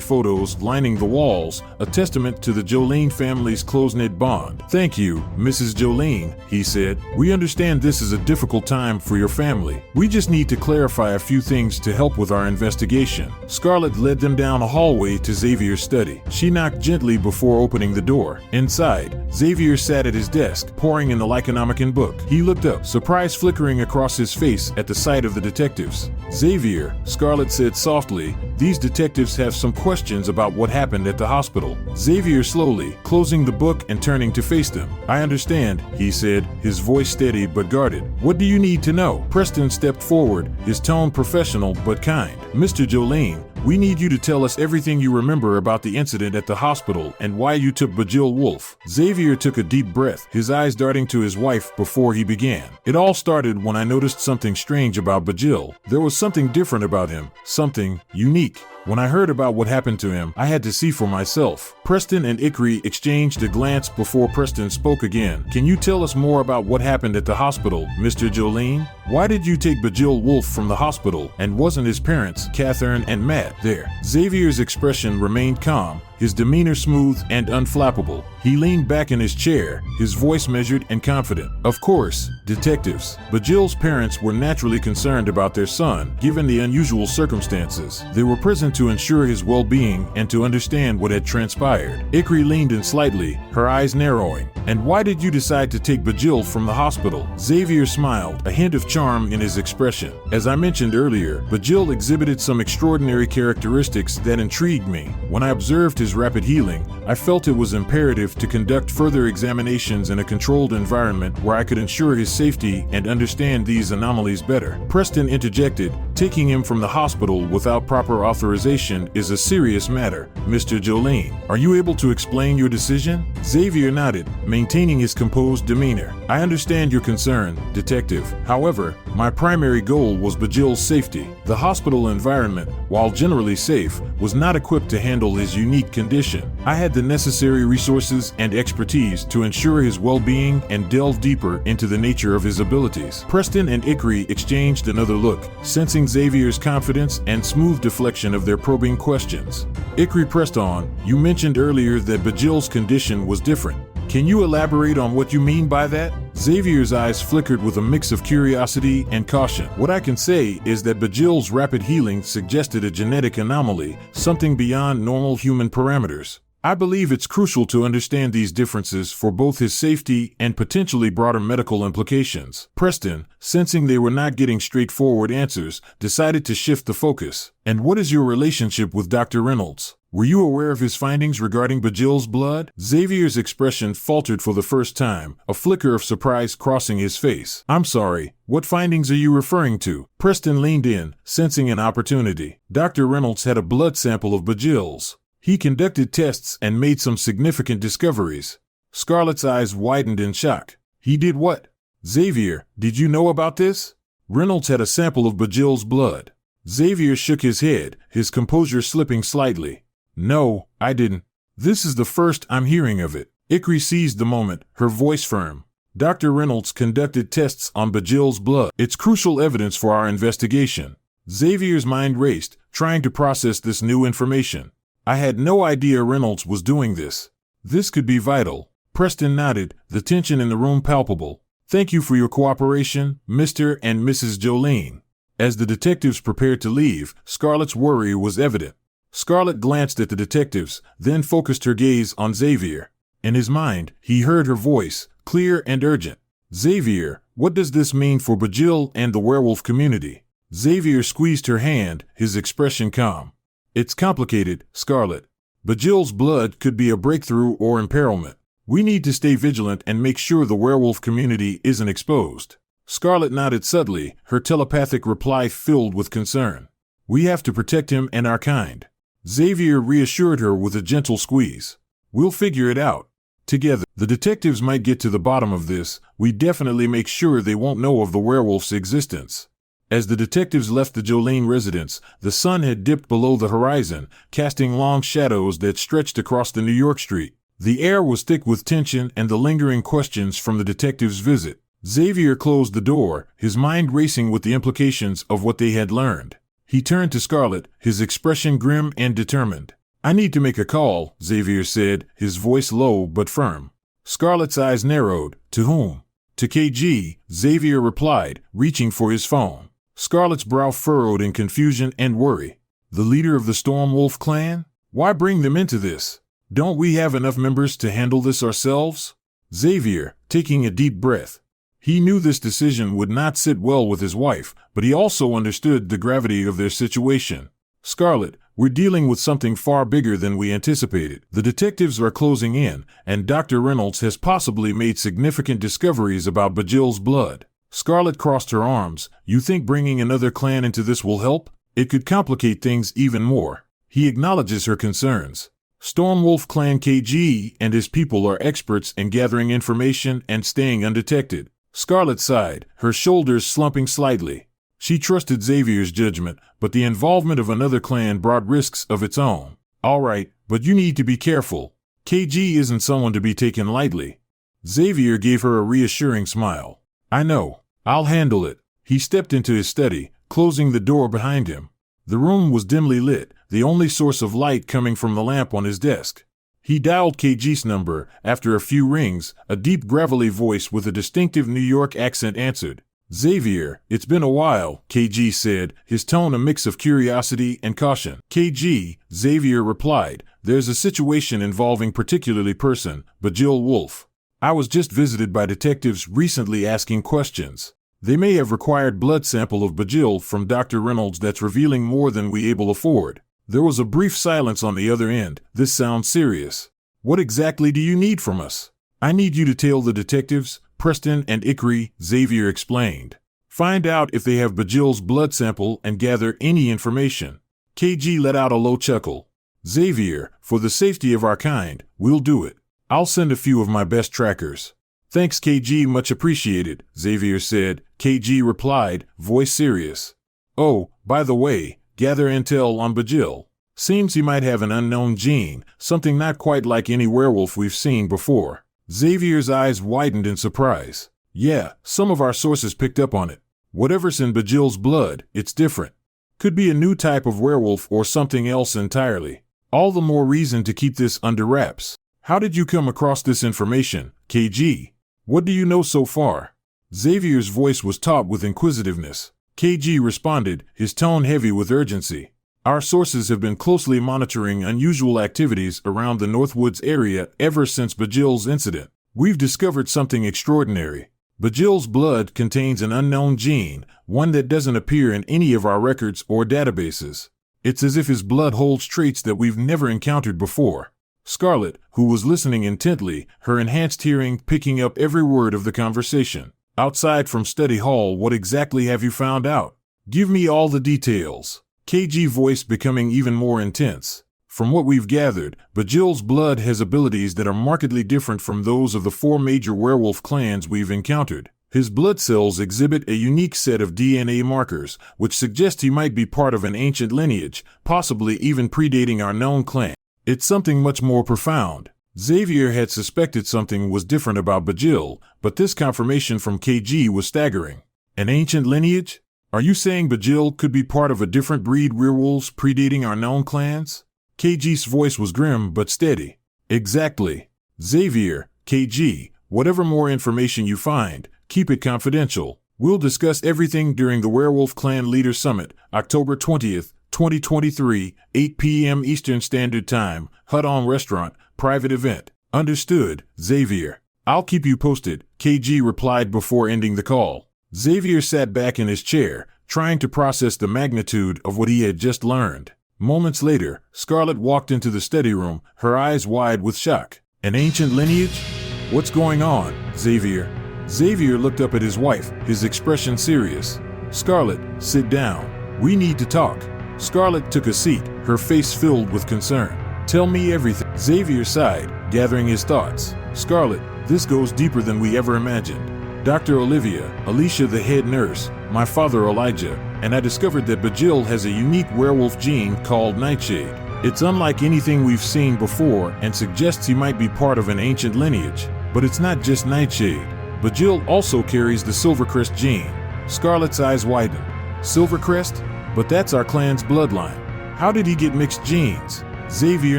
photos lining the walls, a testament to the Jolene family's close-knit bond. "Thank you, Mrs. Jolene," he said. "We understand this is a difficult time for your family. We just need to clarify a few things to help with our investigation." Scarlett led them down a hallway to Xavier's study. She knocked gently before opening the door. Inside, Xavier sat at his desk, pouring in the Lyconomicon book. He looked up, surprise flickering across his face at the sight of the detectives. "Xavier," Scarlett said softly, "these detectives have some questions about what happened at the hospital." Xavier slowly, closing the book and turning to face them. "I understand," he said, his voice steady but guarded. "What do you need to know?" Preston stepped forward, his tone professional but kind. "Mr. Jolene, we need you to tell us everything you remember about the incident at the hospital and why you took Ninetails-WOLF." Xavier took a deep breath, his eyes darting to his wife before he began. "It all started when I noticed something strange about Bajil. There was something different about him, something unique. When I heard about what happened to him, I had to see for myself." Preston and Ikri exchanged a glance before Preston spoke again. "Can you tell us more about what happened at the hospital, Mr. Jolene? Why did you take Ninetails-WOLF from the hospital, and wasn't his parents, Catherine and Matt, there?" Xavier's expression remained calm, his demeanor smooth and unflappable. He leaned back in his chair, his voice measured and confident. "Of course, detectives. Bajil's parents were naturally concerned about their son, given the unusual circumstances. They were present to ensure his well-being and to understand what had transpired." Ikri leaned in slightly, her eyes narrowing. "And why did you decide to take Bajil from the hospital?" Xavier smiled, a hint of charm in his expression. "As I mentioned earlier, Bajil exhibited some extraordinary characteristics that intrigued me. When I observed his rapid healing, I felt it was imperative to conduct further examinations in a controlled environment where I could ensure his safety and understand these anomalies better." Preston interjected, "Taking him from the hospital without proper authorization is a serious matter, Mr. Jolene. Are you able to explain your decision?" Xavier nodded, maintaining his composed demeanor. "I understand your concern, Detective. However, my primary goal was Bajil's safety. The hospital environment, while generally safe, was not equipped to handle his unique condition. I had the necessary resources and expertise to ensure his well-being and delve deeper into the nature of his abilities." Preston and Ikri exchanged another look, sensing Xavier's confidence and smooth deflection of their probing questions. Ikri pressed on, "You mentioned earlier that Bajil's condition was different. Can you elaborate on what you mean by that?" Xavier's eyes flickered with a mix of curiosity and caution. "What I can say is that Bajil's rapid healing suggested a genetic anomaly, something beyond normal human parameters. I believe it's crucial to understand these differences for both his safety and potentially broader medical implications." Preston, sensing they were not getting straightforward answers, decided to shift the focus. "And what is your relationship with Dr. Reynolds?" Were you aware of his findings regarding Bajil's blood? Xavier's expression faltered for the first time, a flicker of surprise crossing his face. I'm sorry, what findings are you referring to? Preston leaned in, sensing an opportunity. Dr. Reynolds had a blood sample of Bajil's. He conducted tests and made some significant discoveries. Scarlett's eyes widened in shock. He did what? Xavier, did you know about this? Reynolds had a sample of Bajil's blood. Xavier shook his head, his composure slipping slightly. No, I didn't. This is the first I'm hearing of it. Ikri seized the moment, her voice firm. Dr. Reynolds conducted tests on Bajil's blood. It's crucial evidence for our investigation. Xavier's mind raced, trying to process this new information. I had no idea Reynolds was doing this. This could be vital. Preston nodded, the tension in the room palpable. Thank you for your cooperation, Mr. and Mrs. Jolene. As the detectives prepared to leave, Scarlett's worry was evident. Scarlett glanced at the detectives, then focused her gaze on Xavier. In his mind, he heard her voice, clear and urgent. Xavier, what does this mean for Bajil and the werewolf community? Xavier squeezed her hand, his expression calm. It's complicated, Scarlett. Bajil's blood could be a breakthrough or imperilment. We need to stay vigilant and make sure the werewolf community isn't exposed. Scarlett nodded subtly, her telepathic reply filled with concern. We have to protect him and our kind. Xavier reassured her with a gentle squeeze. We'll figure it out. Together, the detectives might get to the bottom of this. We definitely make sure they won't know of the werewolf's existence. As the detectives left the Jolene residence, the sun had dipped below the horizon, casting long shadows that stretched across the New York street. The air was thick with tension and the lingering questions from the detectives' visit. Xavier closed the door, his mind racing with the implications of what they had learned. He turned to Scarlett, his expression grim and determined. I need to make a call, Xavier said, his voice low but firm. Scarlett's eyes narrowed. To whom? To KG, Xavier replied, reaching for his phone. Scarlett's brow furrowed in confusion and worry. The leader of the Stormwolf clan? Why bring them into this? Don't we have enough members to handle this ourselves? Xavier, taking a deep breath. He knew this decision would not sit well with his wife, but he also understood the gravity of their situation. Scarlett, we're dealing with something far bigger than we anticipated. The detectives are closing in, and Dr. Reynolds has possibly made significant discoveries about Bajil's blood. Scarlett crossed her arms. You think bringing another clan into this will help? It could complicate things even more. He acknowledges her concerns. Stormwolf Clan KG and his people are experts in gathering information and staying undetected. Scarlett sighed, her shoulders slumping slightly. She trusted Xavier's judgment, but the involvement of another clan brought risks of its own. All right, but you need to be careful. KG isn't someone to be taken lightly. Xavier gave her a reassuring smile. I know. I'll handle it. He stepped into his study, closing the door behind him. The room was dimly lit, the only source of light coming from the lamp on his desk. He dialed KG's number. After a few rings, a deep gravelly voice with a distinctive New York accent answered. Xavier, it's been a while, KG said, his tone a mix of curiosity and caution. KG, Xavier replied, there's a situation involving particularly person, Bajil Wolf. I was just visited by detectives recently asking questions. They may have required blood sample of Bajil from Dr. Reynolds that's revealing more than we able afford. There was a brief silence on the other end. This sounds serious. What exactly do you need from us? I need you to tell the detectives, Preston and Ikri, Xavier explained. Find out if they have Bajil's blood sample and gather any information. KG let out a low chuckle. Xavier, for the safety of our kind, we'll do it. I'll send a few of my best trackers. Thanks KG, much appreciated, Xavier said. KG replied, voice serious. Oh, by the way, gather intel on Bajil. Seems he might have an unknown gene, something not quite like any werewolf we've seen before. Xavier's eyes widened in surprise. Yeah, some of our sources picked up on it. Whatever's in Bajil's blood, it's different. Could be a new type of werewolf or something else entirely. All the more reason to keep this under wraps. How did you come across this information, KG? What do you know so far? Xavier's voice was taut with inquisitiveness. KG responded, his tone heavy with urgency. Our sources have been closely monitoring unusual activities around the Northwoods area ever since Bajil's incident. We've discovered something extraordinary. Bajil's blood contains an unknown gene, one that doesn't appear in any of our records or databases. It's as if his blood holds traits that we've never encountered before. Scarlett, who was listening intently, her enhanced hearing picking up every word of the conversation. Outside from study hall, what exactly have you found out? Give me all the details. KG voice becoming even more intense. From what we've gathered, Bajil's blood has abilities that are markedly different from those of the 4 major werewolf clans we've encountered. His blood cells exhibit a unique set of DNA markers, which suggest he might be part of an ancient lineage, possibly even predating our known clan. It's something much more profound. Xavier had suspected something was different about Bajil, but this confirmation from KG was staggering. An ancient lineage? Are you saying Bajil could be part of a different breed werewolves predating our known clans? KG's voice was grim but steady. Exactly. Xavier, KG, whatever more information you find, keep it confidential. We'll discuss everything during the Werewolf Clan Leader Summit, October 20th, 2023, 8 p.m. Eastern Standard Time, Hut-On Restaurant, private event. Understood, Xavier. I'll keep you posted, KG replied before ending the call. Xavier sat back in his chair, trying to process the magnitude of what he had just learned. Moments later, Scarlett walked into the study room, her eyes wide with shock. An ancient lineage? What's going on, Xavier? Xavier looked up at his wife, his expression serious. Scarlett, sit down. We need to talk. Scarlett took a seat, her face filled with concern. Tell me everything. Xavier sighed, gathering his thoughts. Scarlett, this goes deeper than we ever imagined. Dr. Olivia, Alicia the head nurse, my father Elijah, and I discovered that Bajil has a unique werewolf gene called Nightshade. It's unlike anything we've seen before and suggests he might be part of an ancient lineage. But it's not just Nightshade. Bajil also carries the Silvercrest gene. Scarlett's eyes widened. Silvercrest? But that's our clan's bloodline. How did he get mixed genes? Xavier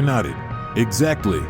nodded. Exactly.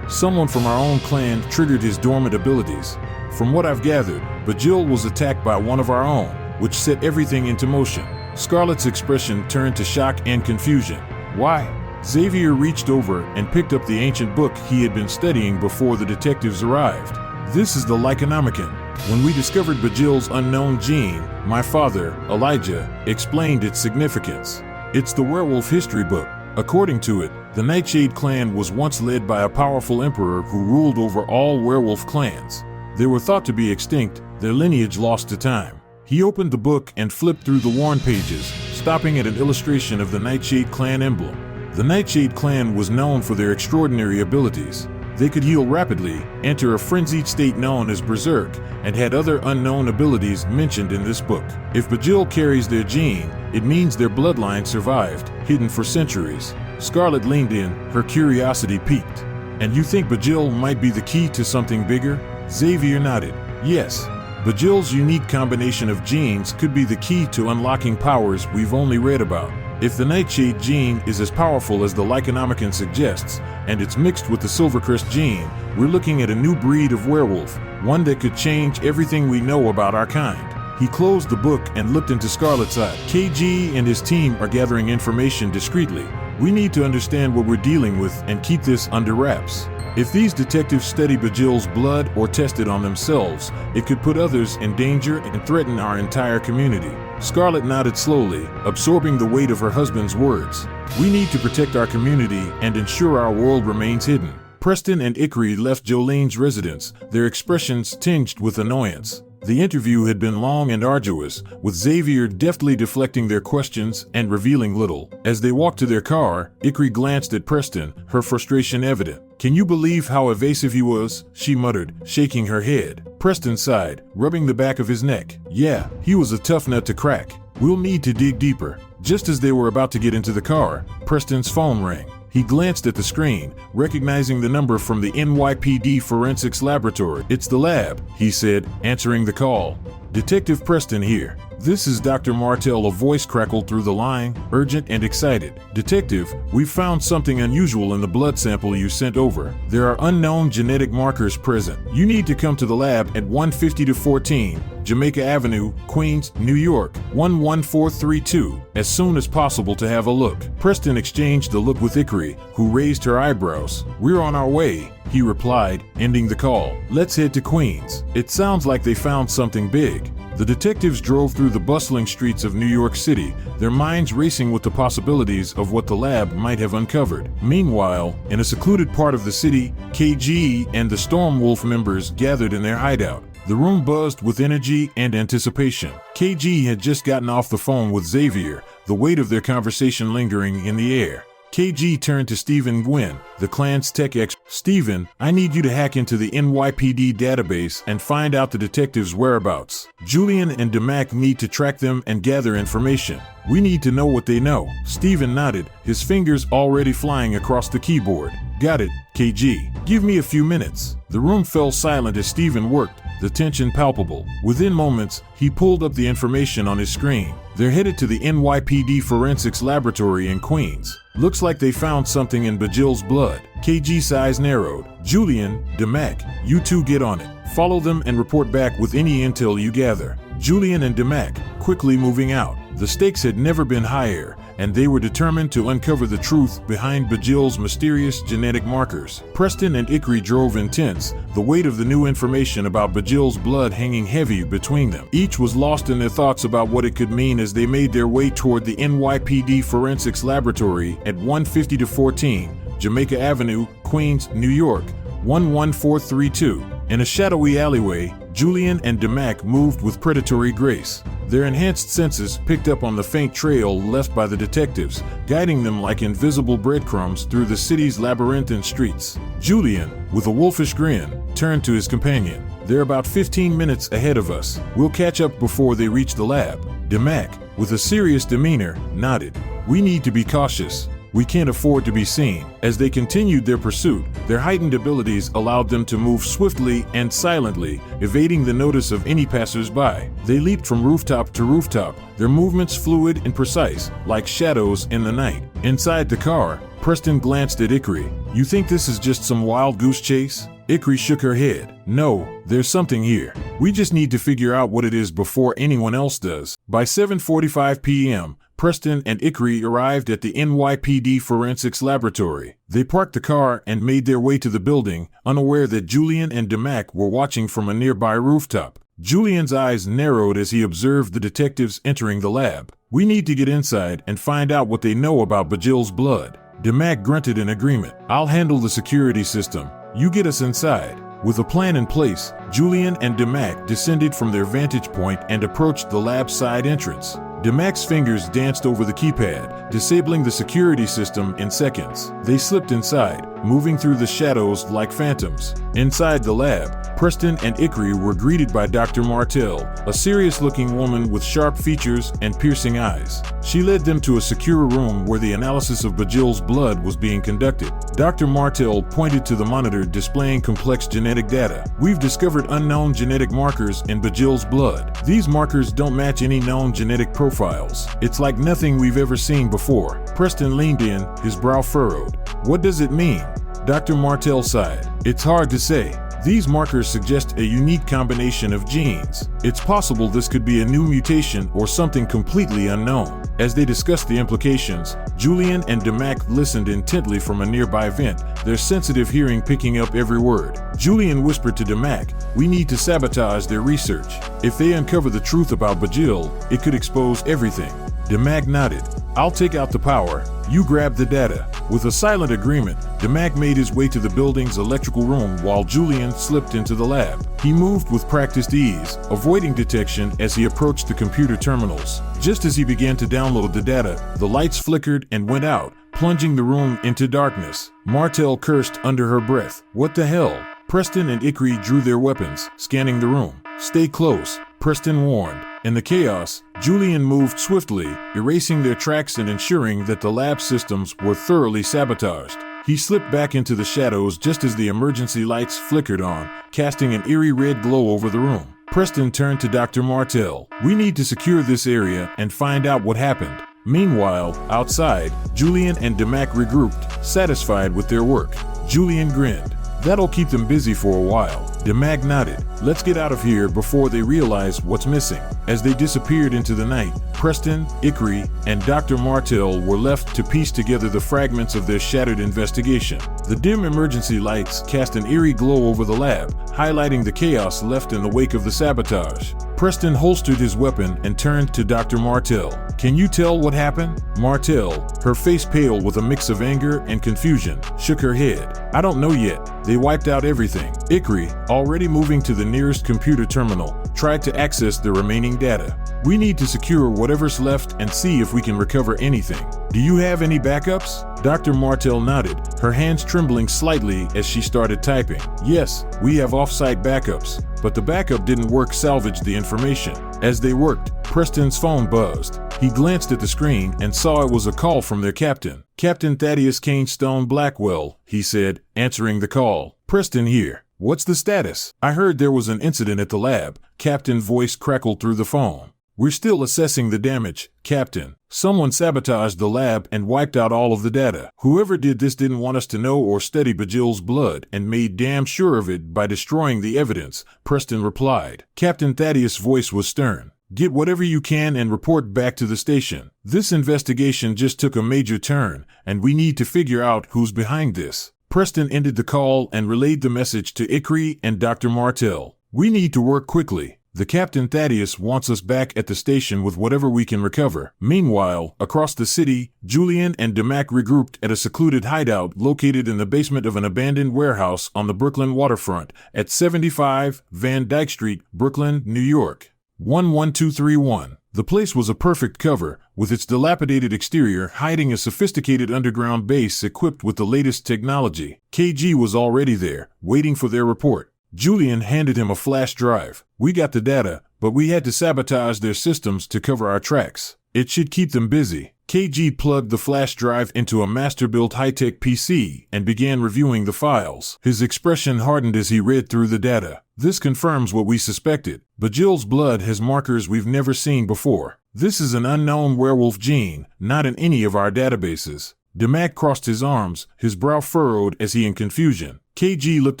Someone from our own clan triggered his dormant abilities. From what I've gathered, Bajil was attacked by one of our own, which set everything into motion. Scarlett's expression turned to shock and confusion. Why? Xavier reached over and picked up the ancient book he had been studying before the detectives arrived. This is the Lyconomicon. When we discovered Bajil's unknown gene, my father, Elijah, explained its significance. It's the werewolf history book. According to it, the Nightshade clan was once led by a powerful emperor who ruled over all werewolf clans. They were thought to be extinct, their lineage lost to time. He opened the book and flipped through the worn pages, stopping at an illustration of the Nightshade clan emblem. The Nightshade clan was known for their extraordinary abilities. They could heal rapidly, enter a frenzied state known as Berserk, and had other unknown abilities mentioned in this book. If Bajil carries their gene, it means their bloodline survived, hidden for centuries. Scarlett leaned in, her curiosity piqued. And you think Bajil might be the key to something bigger? Xavier nodded. Yes. Bajil's unique combination of genes could be the key to unlocking powers we've only read about. If the Nightshade gene is as powerful as the Lyconomicon suggests, and it's mixed with the Silvercrest gene, we're looking at a new breed of werewolf, one that could change everything we know about our kind. He closed the book and looked into Scarlett's eye. KG and his team are gathering information discreetly. We need to understand what we're dealing with and keep this under wraps. If these detectives study Bajil's blood or test it on themselves, it could put others in danger and threaten our entire community. Scarlett nodded slowly, absorbing the weight of her husband's words. We need to protect our community and ensure our world remains hidden. Preston and Ikri left Jolene's residence, their expressions tinged with annoyance. The interview had been long and arduous, with Xavier deftly deflecting their questions and revealing little. As they walked to their car, Ikri glanced at Preston, her frustration evident. Can you believe how evasive he was? She muttered, shaking her head. Preston sighed, rubbing the back of his neck. Yeah, he was a tough nut to crack. We'll need to dig deeper. Just as they were about to get into the car, Preston's phone rang. He glanced at the screen, recognizing the number from the NYPD Forensics Laboratory. It's the lab, he said, answering the call. Detective Preston here. This is Dr. Martell. A voice crackled through the line, urgent and excited. Detective, we've found something unusual in the blood sample you sent over. There are unknown genetic markers present. You need to come to the lab at 150-14, Jamaica Avenue, Queens, New York, 11432, as soon as possible to have a look. Preston exchanged a look with Ikri, who raised her eyebrows. We're on our way, he replied, ending the call. Let's head to Queens. It sounds like they found something big. The detectives drove through the bustling streets of New York City, their minds racing with the possibilities of what the lab might have uncovered. Meanwhile, in a secluded part of the city, KG and the Storm-Wolf members gathered in their hideout. The room buzzed with energy and anticipation. KG had just gotten off the phone with Xavier, the weight of their conversation lingering in the air. KG turned to Stephen Gwynn, the clan's tech expert. Stephen, I need you to hack into the NYPD database and find out the detectives' whereabouts. Julian and DeMac need to track them and gather information. We need to know what they know. Stephen nodded, his fingers already flying across the keyboard. Got it, KG. Give me a few minutes. The room fell silent as Stephen worked, the tension palpable. Within moments, he pulled up the information on his screen. They're headed to the NYPD Forensics Laboratory in Queens. Looks like they found something in Bajil's blood. KG's eyes narrowed. Julian, DeMac, you two get on it. Follow them and report back with any intel you gather. Julian and DeMac, quickly moving out. The stakes had never been higher, and they were determined to uncover the truth behind Bajil's mysterious genetic markers. Preston and Ikri drove intense, the weight of the new information about Bajil's blood hanging heavy between them. Each was lost in their thoughts about what it could mean as they made their way toward the NYPD Forensics Laboratory at 150-14, Jamaica Avenue, Queens, New York, 11432. In a shadowy alleyway, Julian and DeMac moved with predatory grace. Their enhanced senses picked up on the faint trail left by the detectives, guiding them like invisible breadcrumbs through the city's labyrinthine streets. Julian, with a wolfish grin, turned to his companion. They're about 15 minutes ahead of us. We'll catch up before they reach the lab. DeMac, with a serious demeanor, nodded. We need to be cautious. We can't afford to be seen. As they continued their pursuit, their heightened abilities allowed them to move swiftly and silently, evading the notice of any passers-by. They leaped from rooftop to rooftop, their movements fluid and precise, like shadows in the night. Inside the car, Preston glanced at Ikri. You think this is just some wild goose chase? Ikri shook her head. No, there's something here. We just need to figure out what it is before anyone else does. By 7:45 p.m., Preston and Ikri arrived at the NYPD Forensics Laboratory. They parked the car and made their way to the building, unaware that Julian and DeMac were watching from a nearby rooftop. Julian's eyes narrowed as he observed the detectives entering the lab. We need to get inside and find out what they know about Bajil's blood. DeMac grunted in agreement. I'll handle the security system. You get us inside. With a plan in place, Julian and DeMac descended from their vantage point and approached the lab side entrance. DeMac's fingers danced over the keypad, disabling the security system in seconds. They slipped inside, moving through the shadows like phantoms. Inside the lab, Preston and Ikri were greeted by Dr. Martell, a serious-looking woman with sharp features and piercing eyes. She led them to a secure room where the analysis of Bajil's blood was being conducted. Dr. Martell pointed to the monitor displaying complex genetic data. We've discovered unknown genetic markers in Bajil's blood. These markers don't match any known genetic profiles. It's like nothing we've ever seen before. Preston leaned in, his brow furrowed. What does it mean? Dr. Martell sighed. It's hard to say. These markers suggest a unique combination of genes. It's possible this could be a new mutation or something completely unknown. As they discussed the implications, Julian and DeMac listened intently from a nearby vent, their sensitive hearing picking up every word. Julian whispered to DeMac, we need to sabotage their research. If they uncover the truth about Bajil, it could expose everything. DeMac nodded. I'll take out the power. You grab the data. With a silent agreement, DeMac made his way to the building's electrical room while Julian slipped into the lab. He moved with practiced ease, avoiding detection as he approached the computer terminals. Just as he began to download the data, the lights flickered and went out, plunging the room into darkness. Martell cursed under her breath. What the hell? Preston and Ikri drew their weapons, scanning the room. Stay close, Preston warned. In the chaos, Julian moved swiftly, erasing their tracks and ensuring that the lab systems were thoroughly sabotaged. He slipped back into the shadows just as the emergency lights flickered on, casting an eerie red glow over the room. Preston turned to Dr. Martell. We need to secure this area and find out what happened. Meanwhile, outside, Julian and DeMac regrouped, satisfied with their work. Julian grinned. That'll keep them busy for a while. DeMac nodded. Let's get out of here before they realize what's missing. As they disappeared into the night, Preston, Ikri, and Dr. Martell were left to piece together the fragments of their shattered investigation. The dim emergency lights cast an eerie glow over the lab, highlighting the chaos left in the wake of the sabotage. Preston holstered his weapon and turned to Dr. Martell. "Can you tell what happened?" Martell, her face pale with a mix of anger and confusion, shook her head. "I don't know yet. They wiped out everything." Ikri, already moving to the nearest computer terminal, tried to access the remaining data. "We need to secure whatever's left and see if we can recover anything. Do you have any backups?" Dr. Martell nodded, her hands trembling slightly as she started typing. "Yes, we have off-site backups, but the backup didn't work salvage the information." As they worked, Preston's phone buzzed. He glanced at the screen and saw it was a call from their captain. "Captain Thaddeus Canestone Blackwell," he said, answering the call. "Preston here. What's the status?" "I heard there was an incident at the lab," Captain's voice crackled through the phone. "We're still assessing the damage, Captain. Someone sabotaged the lab and wiped out all of the data. Whoever did this didn't want us to know or study Bajil's blood and made damn sure of it by destroying the evidence," Preston replied. Captain Thaddeus' voice was stern. "Get whatever you can and report back to the station. This investigation just took a major turn, and we need to figure out who's behind this." Preston ended the call and relayed the message to Ikri and Dr. Martell. "We need to work quickly. The Captain Thaddeus wants us back at the station with whatever we can recover." Meanwhile, across the city, Julian and Damac regrouped at a secluded hideout located in the basement of an abandoned warehouse on the Brooklyn waterfront at 75 Van Dyke Street, Brooklyn, New York. 11231. The place was a perfect cover, with its dilapidated exterior hiding a sophisticated underground base equipped with the latest technology. KG was already there, waiting for their report. Julian handed him a flash drive. "We got the data, but we had to sabotage their systems to cover our tracks. It should keep them busy." KG plugged the flash drive into a master-built high-tech PC and began reviewing the files. His expression hardened as he read through the data. "This confirms what we suspected. Bajil's blood has markers we've never seen before. This is an unknown werewolf gene, not in any of our databases." Damac crossed his arms, his brow furrowed as he in confusion. KG looked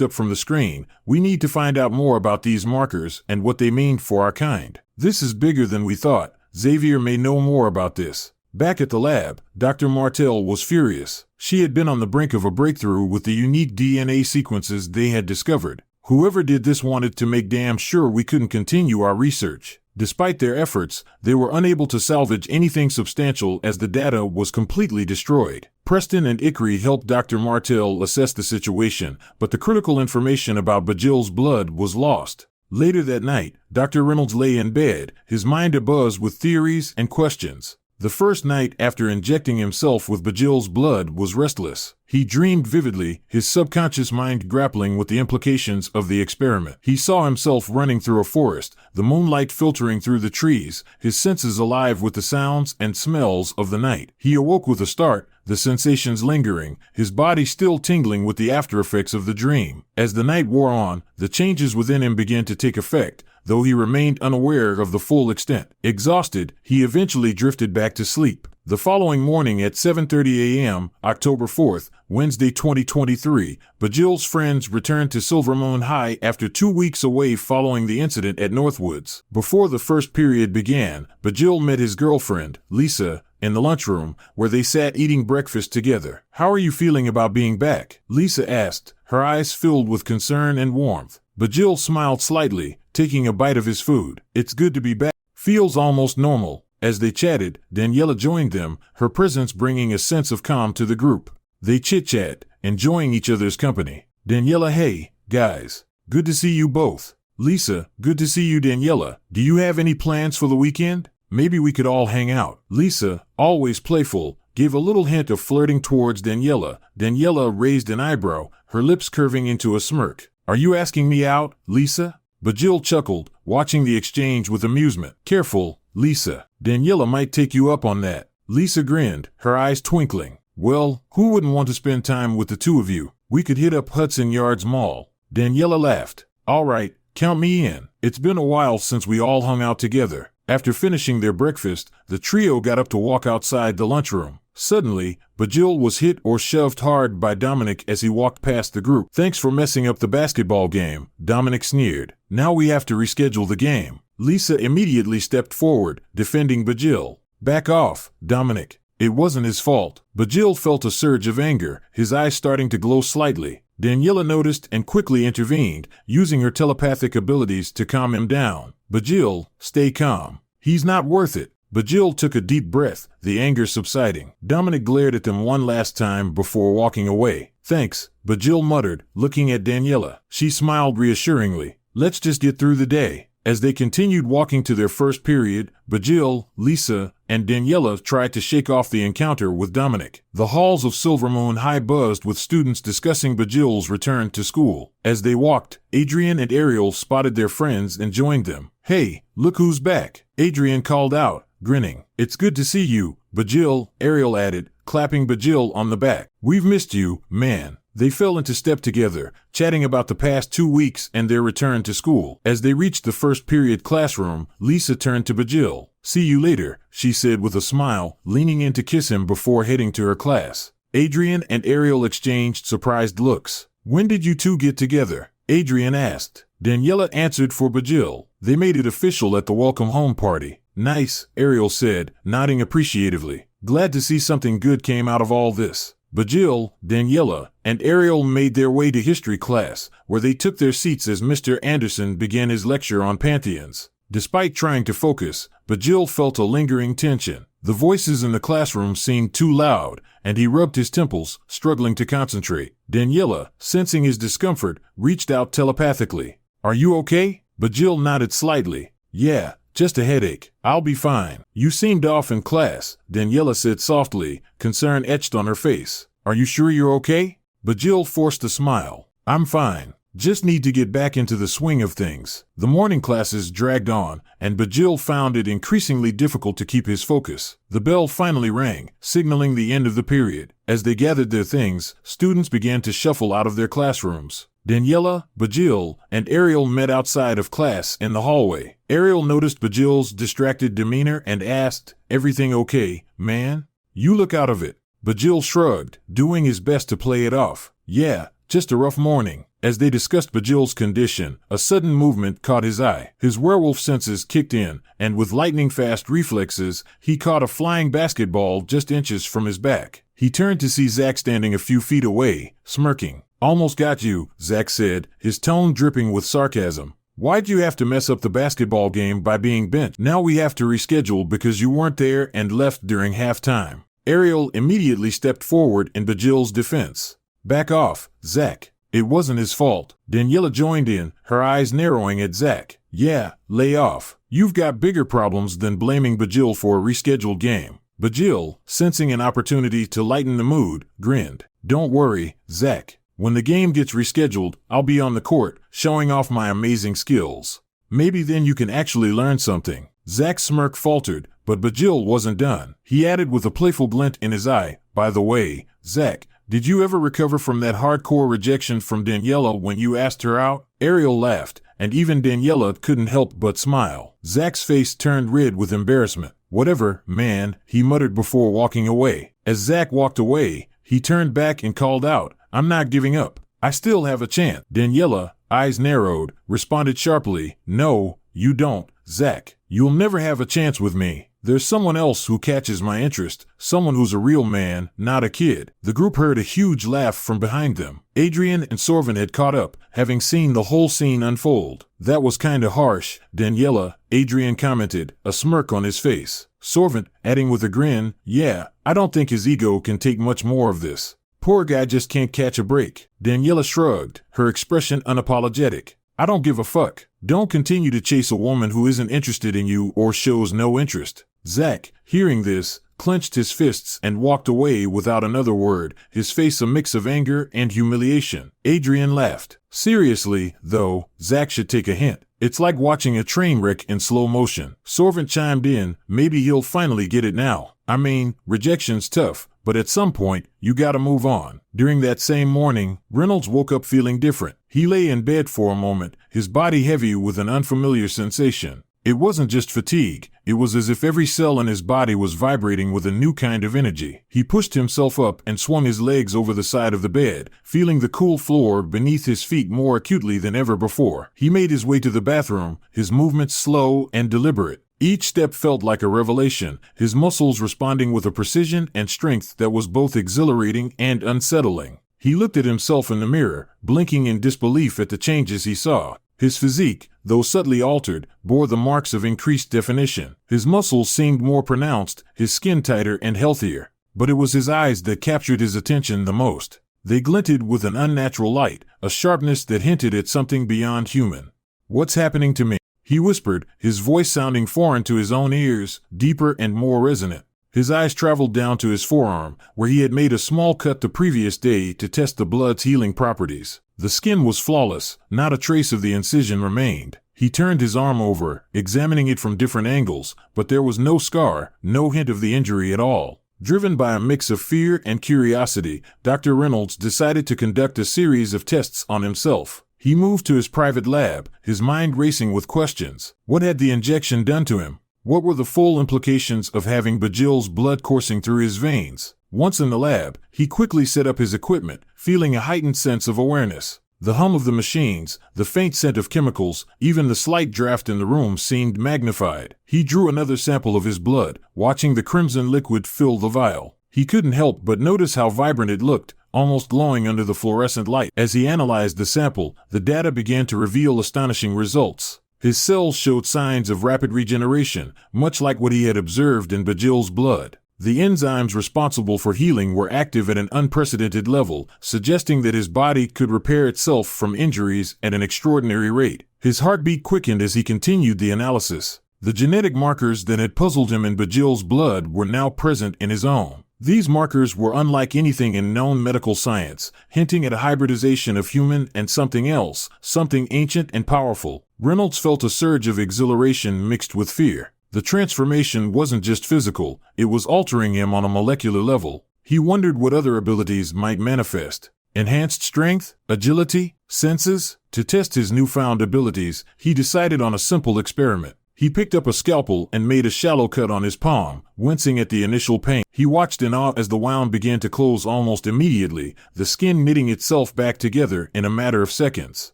up from the screen. "We need to find out more about these markers and what they mean for our kind. This is bigger than we thought. Xavier may know more about this." Back at the lab, Dr. Martell was furious. She had been on the brink of a breakthrough with the unique DNA sequences they had discovered. Whoever did this wanted to make damn sure we couldn't continue our research. Despite their efforts, they were unable to salvage anything substantial as the data was completely destroyed. Preston and Ikri helped Dr. Martell assess the situation, but the critical information about Bajil's blood was lost. Later that night, Dr. Reynolds lay in bed, his mind abuzz with theories and questions. The first night after injecting himself with Bajil's blood was restless. He dreamed vividly, his subconscious mind grappling with the implications of the experiment. He saw himself running through a forest, the moonlight filtering through the trees, his senses alive with the sounds and smells of the night. He awoke with a start, the sensations lingering, his body still tingling with the aftereffects of the dream. As the night wore on, the changes within him began to take effect, though he remained unaware of the full extent. Exhausted, he eventually drifted back to sleep. The following morning at 7:30 a.m., October 4th, Wednesday 2023, Bajil's friends returned to Silvermoon High after 2 weeks away following the incident at Northwoods. Before the first period began, Bajil met his girlfriend, Lisa, in the lunchroom, where they sat eating breakfast together. "How are you feeling about being back?" Lisa asked, her eyes filled with concern and warmth. Bajil smiled slightly, taking a bite of his food. "It's good to be back. Feels almost normal." As they chatted, Daniela joined them, her presence bringing a sense of calm to the group. They chit-chat, enjoying each other's company. Daniela: "Hey, guys. Good to see you both." Lisa: "Good to see you, Daniela. Do you have any plans for the weekend? Maybe we could all hang out." Lisa, always playful, gave a little hint of flirting towards Daniela. Daniela raised an eyebrow, her lips curving into a smirk. "Are you asking me out, Lisa?" Bajil chuckled, watching the exchange with amusement. "Careful, Lisa. Daniela might take you up on that." Lisa grinned, her eyes twinkling. "Well, who wouldn't want to spend time with the two of you? We could hit up Hudson Yards Mall." Daniela laughed. "All right, count me in. It's been a while since we all hung out together." After finishing their breakfast, the trio got up to walk outside the lunchroom. Suddenly, Bajil was hit or shoved hard by Dominic as he walked past the group. "Thanks for messing up the basketball game," Dominic sneered. "Now we have to reschedule the game." Lisa immediately stepped forward, defending Bajil. "Back off, Dominic. It wasn't his fault." Bajil felt a surge of anger, his eyes starting to glow slightly. Daniela noticed and quickly intervened, using her telepathic abilities to calm him down. Bajil, stay calm. He's not worth it. Bajil took a deep breath, the anger subsiding. Dominic glared at them one last time before walking away. Thanks, Bajil muttered, looking at Daniela. She smiled reassuringly. Let's just get through the day. As they continued walking to their first period, Bajil, Lisa, and Daniela tried to shake off the encounter with Dominic. The halls of Silvermoon High buzzed with students discussing Bajil's return to school. As they walked, Adrian and Ariel spotted their friends and joined them. Hey, look who's back, Adrian called out, grinning. It's good to see you, Bajil, Ariel added, clapping Bajil on the back. We've missed you, man. They fell into step together, chatting about the past 2 weeks and their return to school. As they reached the first period classroom, Lisa turned to Bajil. See you later, she said with a smile, leaning in to kiss him before heading to her class. Adrian and Ariel exchanged surprised looks. When did you two get together? Adrian asked. Daniela answered for Bajil. They made it official at the welcome home party. Nice, Ariel said, nodding appreciatively. Glad to see something good came out of all this. Bajil, Daniela, and Ariel made their way to history class, where they took their seats as Mr. Anderson began his lecture on pantheons. Despite trying to focus, Bajil felt a lingering tension. The voices in the classroom seemed too loud, and he rubbed his temples, struggling to concentrate. Daniela, sensing his discomfort, reached out telepathically. Are you okay? Bajil nodded slightly. Yeah, just a headache. I'll be fine. You seemed off in class, Daniela said softly, concern etched on her face. Are you sure you're okay? Bajil forced a smile. I'm fine. Just need to get back into the swing of things. The morning classes dragged on, and Bajil found it increasingly difficult to keep his focus. The bell finally rang, signaling the end of the period. As they gathered their things, students began to shuffle out of their classrooms. Daniela, Bajil, and Ariel met outside of class in the hallway. Ariel noticed Bajil's distracted demeanor and asked, "Everything okay, man? You look out of it." Bajil shrugged, doing his best to play it off. Yeah, just a rough morning. As they discussed Bajil's condition, a sudden movement caught his eye. His werewolf senses kicked in, and with lightning-fast reflexes, he caught a flying basketball just inches from his back. He turned to see Zach standing a few feet away, smirking. Almost got you, Zach said, his tone dripping with sarcasm. Why'd you have to mess up the basketball game by being benched? Now we have to reschedule because you weren't there and left during halftime. Ariel immediately stepped forward in Bajil's defense. Back off, Zach. It wasn't his fault. Daniela joined in, her eyes narrowing at Zach. Yeah, lay off. You've got bigger problems than blaming Bajil for a rescheduled game. Bajil, sensing an opportunity to lighten the mood, grinned. Don't worry, Zach. When the game gets rescheduled, I'll be on the court, showing off my amazing skills. Maybe then you can actually learn something. Zach's smirk faltered, but Bajil wasn't done. He added with a playful glint in his eye, by the way, Zach, did you ever recover from that hardcore rejection from Daniela when you asked her out? Ariel laughed, and even Daniela couldn't help but smile. Zach's face turned red with embarrassment. Whatever, man, he muttered before walking away. As Zach walked away, he turned back and called out, I'm not giving up. I still have a chance. Daniela, eyes narrowed, responded sharply, No, you don't, Zach. You'll never have a chance with me. There's someone else who catches my interest, someone who's a real man, not a kid. The group heard a huge laugh from behind them. Adrian and Sorvin had caught up, having seen the whole scene unfold. That was kinda harsh, Daniela, Adrian commented, a smirk on his face. Sorvin, adding with a grin, yeah, I don't think his ego can take much more of this. Poor guy just can't catch a break. Daniela shrugged, her expression unapologetic. I don't give a fuck. Don't continue to chase a woman who isn't interested in you or shows no interest. Zach, hearing this, clenched his fists and walked away without another word, his face a mix of anger and humiliation. Adrian laughed. Seriously, though, Zach should take a hint. It's like watching a train wreck in slow motion. Sorvin chimed in, maybe he'll finally get it now. I mean, rejection's tough, but at some point, you gotta move on. During that same morning, Reynolds woke up feeling different. He lay in bed for a moment, his body heavy with an unfamiliar sensation. It wasn't just fatigue, it was as if every cell in his body was vibrating with a new kind of energy. He pushed himself up and swung his legs over the side of the bed, feeling the cool floor beneath his feet more acutely than ever before. He made his way to the bathroom, his movements slow and deliberate. Each step felt like a revelation, his muscles responding with a precision and strength that was both exhilarating and unsettling. He looked at himself in the mirror, blinking in disbelief at the changes he saw. His physique, though subtly altered, bore the marks of increased definition. His muscles seemed more pronounced, his skin tighter and healthier. But it was his eyes that captured his attention the most. They glinted with an unnatural light, a sharpness that hinted at something beyond human. "What's happening to me?" he whispered, his voice sounding foreign to his own ears, deeper and more resonant. His eyes traveled down to his forearm, where he had made a small cut the previous day to test the blood's healing properties. The skin was flawless, not a trace of the incision remained. He turned his arm over, examining it from different angles, but there was no scar, no hint of the injury at all. Driven by a mix of fear and curiosity, Dr. Reynolds decided to conduct a series of tests on himself. He moved to his private lab, his mind racing with questions. What had the injection done to him? What were the full implications of having Bajil's blood coursing through his veins? Once in the lab, he quickly set up his equipment, feeling a heightened sense of awareness. The hum of the machines, the faint scent of chemicals, even the slight draft in the room seemed magnified. He drew another sample of his blood, watching the crimson liquid fill the vial. He couldn't help but notice how vibrant it looked, almost glowing under the fluorescent light. As he analyzed the sample, the data began to reveal astonishing results. His cells showed signs of rapid regeneration, much like what he had observed in Bajil's blood. The enzymes responsible for healing were active at an unprecedented level, suggesting that his body could repair itself from injuries at an extraordinary rate. His heartbeat quickened as he continued the analysis. The genetic markers that had puzzled him in Bajil's blood were now present in his own. These markers were unlike anything in known medical science, hinting at a hybridization of human and something else, something ancient and powerful. Reynolds felt a surge of exhilaration mixed with fear. The transformation wasn't just physical, it was altering him on a molecular level. He wondered what other abilities might manifest. Enhanced strength, agility, senses? To test his newfound abilities, he decided on a simple experiment. He picked up a scalpel and made a shallow cut on his palm, wincing at the initial pain. He watched in awe as the wound began to close almost immediately, the skin knitting itself back together in a matter of seconds.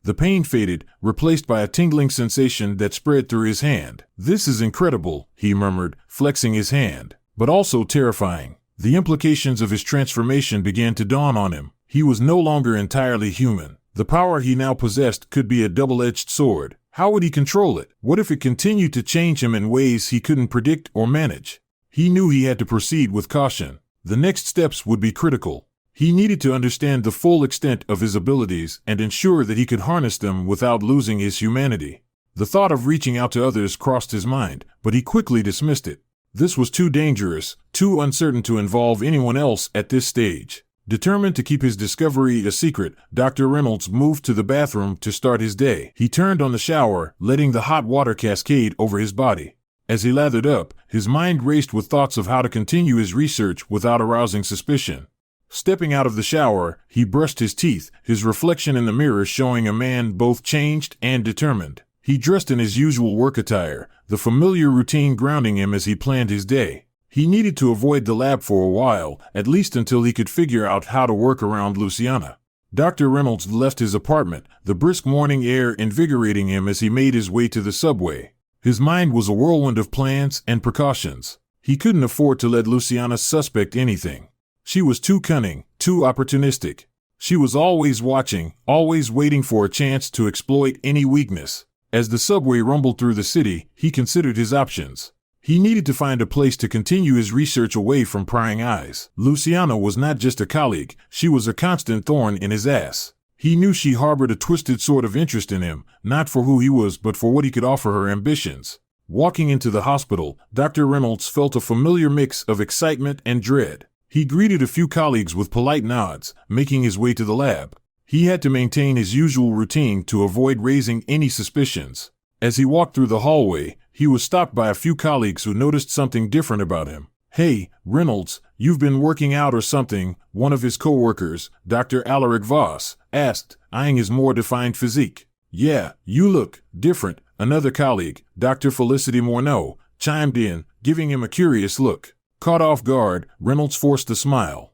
The pain faded, replaced by a tingling sensation that spread through his hand. "This is incredible," he murmured, flexing his hand, "but also terrifying." The implications of his transformation began to dawn on him. He was no longer entirely human. The power he now possessed could be a double-edged sword. How would he control it? What if it continued to change him in ways he couldn't predict or manage? He knew he had to proceed with caution. The next steps would be critical. He needed to understand the full extent of his abilities and ensure that he could harness them without losing his humanity. The thought of reaching out to others crossed his mind, but he quickly dismissed it. This was too dangerous, too uncertain to involve anyone else at this stage. Determined to keep his discovery a secret, Dr. Reynolds moved to the bathroom to start his day. He turned on the shower, letting the hot water cascade over his body. As he lathered up, his mind raced with thoughts of how to continue his research without arousing suspicion. Stepping out of the shower, he brushed his teeth, his reflection in the mirror showing a man both changed and determined. He dressed in his usual work attire, the familiar routine grounding him as he planned his day. He needed to avoid the lab for a while, at least until he could figure out how to work around Luciana. Dr. Reynolds left his apartment, the brisk morning air invigorating him as he made his way to the subway. His mind was a whirlwind of plans and precautions. He couldn't afford to let Luciana suspect anything. She was too cunning, too opportunistic. She was always watching, always waiting for a chance to exploit any weakness. As the subway rumbled through the city, he considered his options. He needed to find a place to continue his research away from prying eyes. Luciana was not just a colleague, she was a constant thorn in his ass. He knew she harbored a twisted sort of interest in him, not for who he was but for what he could offer her ambitions. Walking into the hospital, Dr. Reynolds felt a familiar mix of excitement and dread. He greeted a few colleagues with polite nods, making his way to the lab. He had to maintain his usual routine to avoid raising any suspicions. As he walked through the hallway, he was stopped by a few colleagues who noticed something different about him. "Hey, Reynolds, you've been working out or something," one of his co-workers, Dr. Alaric Voss, asked, eyeing his more defined physique. "Yeah, you look different," another colleague, Dr. Felicity Morneau, chimed in, giving him a curious look. Caught off guard, Reynolds forced a smile.